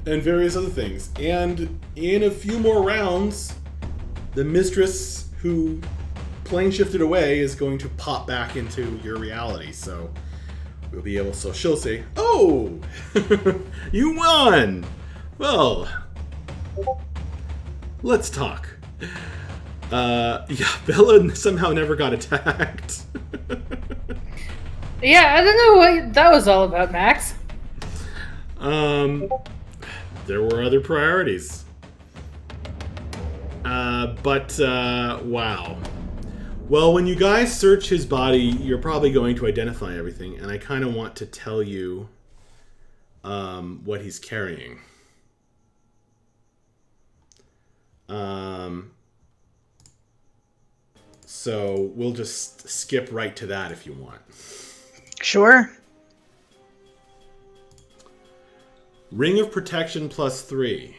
A: and various other things. And in a few more rounds, the mistress who plane shifted away is going to pop back into your reality. So we'll be able. So she'll say, "Oh, you won. Well, let's talk." Yeah, Bella somehow never got attacked.
B: Yeah, I don't know what that was all about, Max.
A: There were other priorities. Wow. Well, when you guys search his body, you're probably going to identify everything, and I kind of want to tell you what he's carrying. So we'll just skip right to that if you want.
C: Sure.
A: Ring of Protection +3.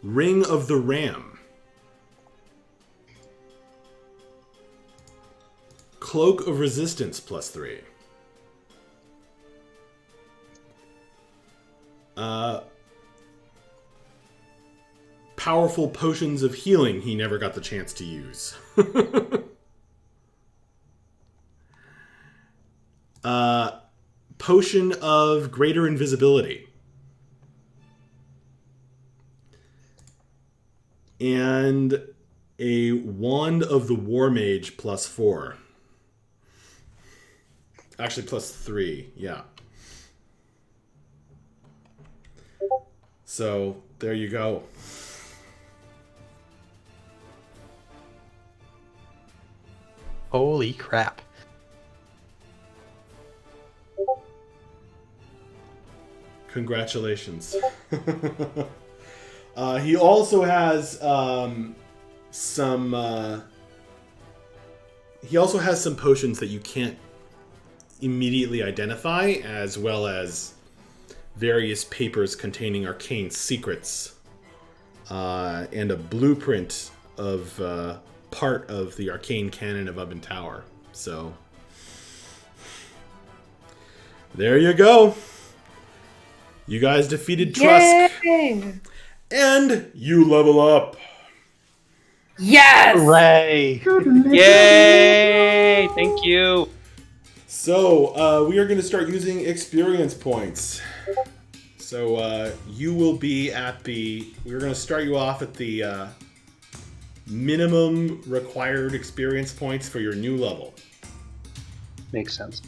A: Ring of the Ram. Cloak of Resistance +3. Powerful Potions of Healing he never got the chance to use. Potion of Greater Invisibility. And a Wand of the War Mage +4. Actually, +3, yeah. So, there you go.
F: Holy crap.
A: Congratulations. He also has some potions that you can't immediately identify, as well as various papers containing arcane secrets, and a blueprint of part of the arcane canon of Ubben Tower. So There you go. You guys defeated Trussk,
B: Yay!
A: and you level up.
B: Yes!
F: Hooray!
E: Yay! Thank you.
A: So, we are going to start using experience points. So, you will be at the... We're going to start you off at the minimum required experience points for your new level.
E: Makes sense.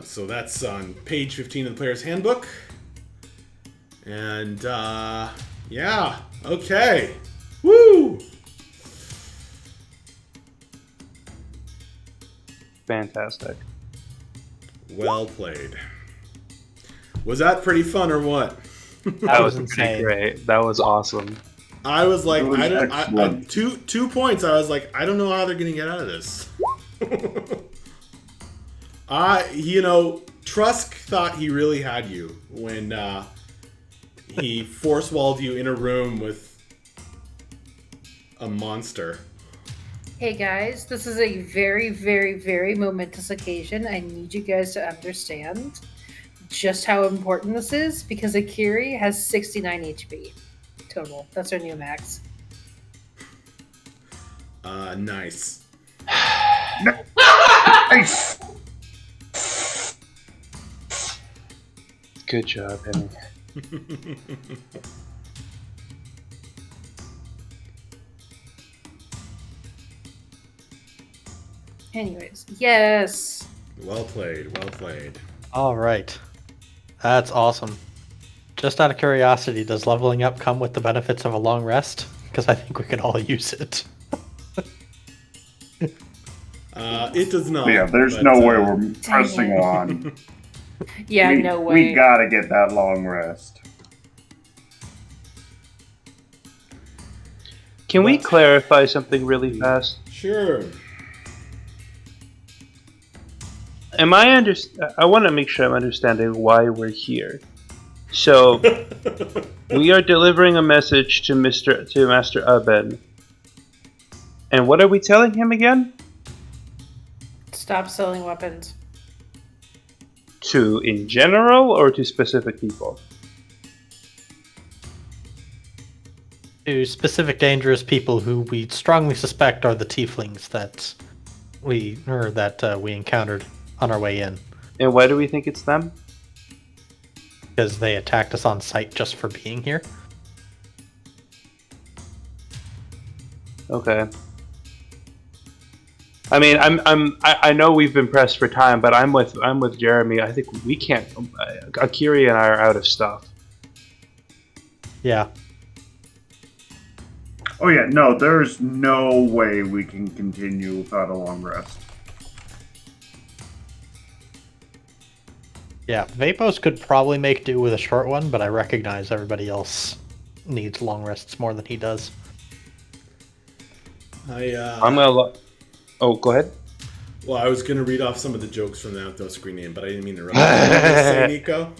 A: So that's on page 15 of the Player's Handbook. And, yeah. Okay. Woo!
E: Fantastic.
A: Well played. Was that pretty fun or what?
E: That was
F: was
E: pretty
F: insane.
E: great. That was awesome.
A: I was like,
D: It was
A: I don't.
D: excellent.
A: 2 points. I was like, I don't know how they're gonna get out of this. Trussk thought he really had you when he force walled you in a room with a monster.
B: Hey guys, this is a very, very, very momentous occasion. I need you guys to understand just how important this is because Akiri has 69 HP total. That's her new max.
A: Nice.
D: Nice.
E: Good job, Henry.
B: Anyways, yes.
A: Well played. Well played.
F: All right. That's awesome. Just out of curiosity, does leveling up come with the benefits of a long rest? Because I think we could all use it.
A: It does not.
D: Yeah, there's
A: but,
D: no way we're pressing
B: it.
D: on.
B: Yeah,
D: we,
B: no way.
D: We gotta get that long rest.
E: Can we
A: What?
E: clarify something really fast?
A: Sure.
E: I want to make sure I'm understanding why we're here. So we are delivering a message to Master Aben. And what are we telling him again?
B: Stop selling weapons.
E: To in general or to specific people?
F: To specific dangerous people who we strongly suspect are the tieflings that we encountered on our way in.
E: And why do we think it's them?
F: Because they attacked us on sight just for being here.
E: Okay. I mean, I know we've been pressed for time, but I'm with Jeremy. I think we can't. Akiri and I are out of stuff.
F: Yeah.
D: Oh yeah, no, there's no way we can continue without a long rest.
F: Yeah, Vapos could probably make do with a short one, but I recognize everybody else needs long rests more than he does.
E: I'm gonna. Oh, go ahead.
A: Well, I was gonna read off some of the jokes from the outdoor screen name, but I didn't mean to. What were you gonna say, Nico?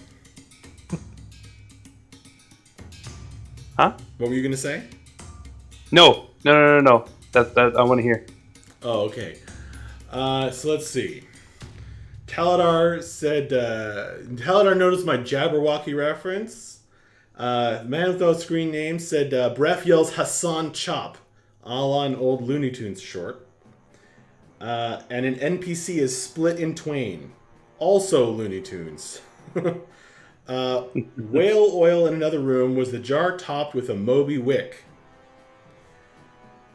E: Huh?
A: What were you gonna say?
E: No. That I want to hear.
A: Oh, okay. So let's see. Taladar said, Taladar noticed my Jabberwocky reference. Man without screen name said, Bref yells Hassan Chop, a la an old Looney Tunes short. And an NPC is split in twain, also Looney Tunes. Whale oil in another room was the jar topped with a Moby Wick.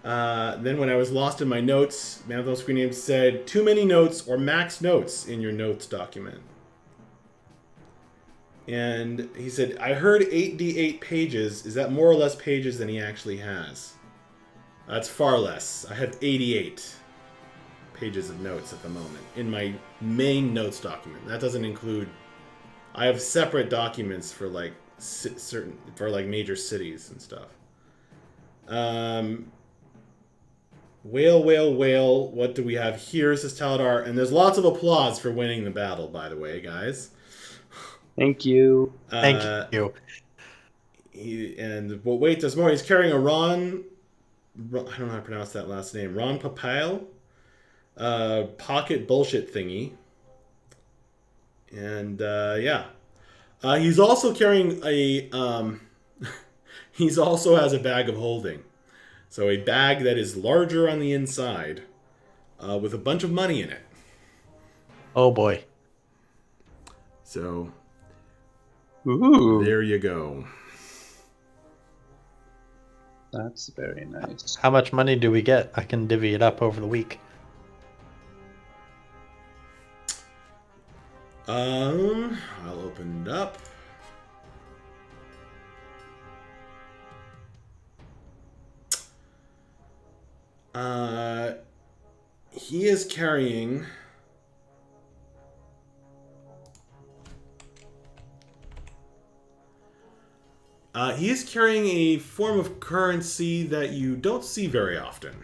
A: Then when I was lost in my notes, Man without screen name said, too many notes or max notes in your notes document. And he said, I heard 8d8 pages. Is that more or less pages than he actually has? That's far less. I have 88 pages of notes at the moment in my main notes document. That doesn't include... I have separate documents for like major cities and stuff. Whale, what do we have here, says Taladar? And there's lots of applause for winning the battle, by the way, guys.
E: Thank you.
F: Thank you.
A: Wait, there's more. He's carrying a I don't know how to pronounce that last name. Ron Papile, pocket bullshit thingy. And yeah, he's also carrying a. He's also has a bag of holding, so a bag that is larger on the inside, with a bunch of money in it.
F: Oh boy.
A: So
E: Ooh,
A: there you go.
E: that's very nice.
F: How much money do we get? I can divvy it up over the week.
A: I'll open it up. He is carrying. He is carrying a form of currency that you don't see very often.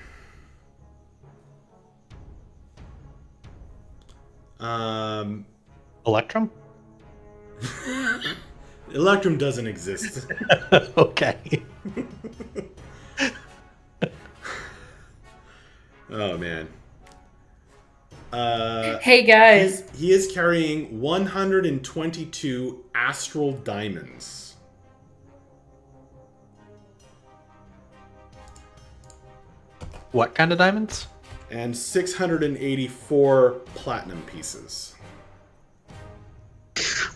F: Electrum?
A: Electrum doesn't exist.
F: Okay.
A: Oh man.
B: Hey guys,
A: He is carrying 122 astral diamonds.
F: What kind of diamonds?
A: And 684 platinum pieces.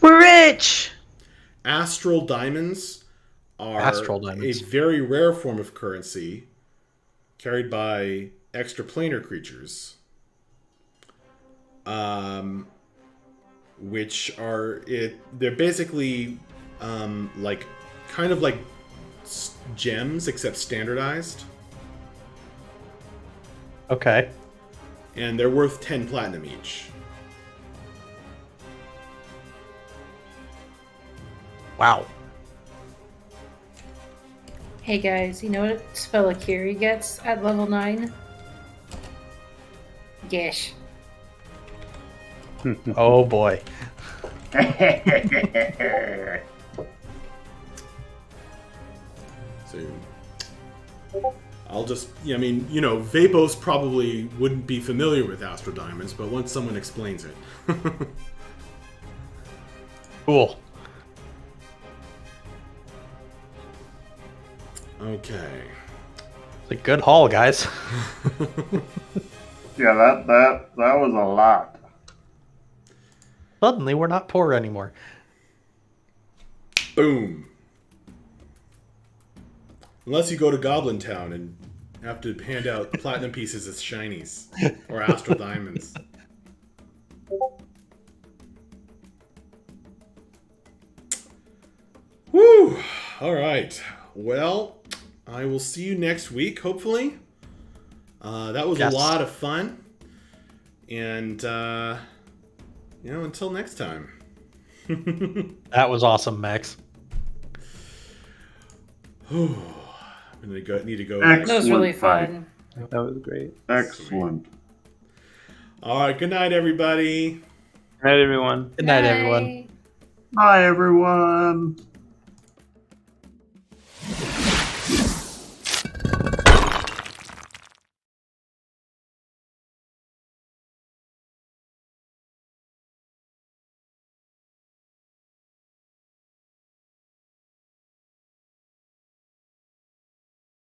C: We're rich.
A: Astral diamonds are
F: Astral diamonds.
A: a very rare form of currency carried by extraplanar creatures. Which are they're basically like kind of like gems except standardized,
F: Okay.
A: and they're worth 10 platinum each.
F: Wow.
B: hey guys, you know what spell a Kiri gets at level 9? Gish.
F: Oh boy.
A: So I'll just, I mean, you know, Vapos probably wouldn't be familiar with astral diamonds, but once someone explains it.
F: Cool.
A: Okay.
F: It's a good haul, guys.
D: Yeah, that was a lot.
F: Suddenly, we're not poor anymore.
A: Boom. Unless you go to Goblin Town and have to hand out platinum pieces as shinies or astral diamonds. Woo! All right. Well, I will see you next week, hopefully. That was
F: Yes.
A: a lot of fun. And, you know, until next time.
F: That was awesome, Max.
A: I'm gonna need to go.
D: Excellent.
B: That was really
D: fight.
B: fun.
E: That was great.
D: Excellent.
A: All right. Good night, everybody.
E: Good night, everyone.
F: Good night, everyone.
B: Bye.
D: Bye, everyone.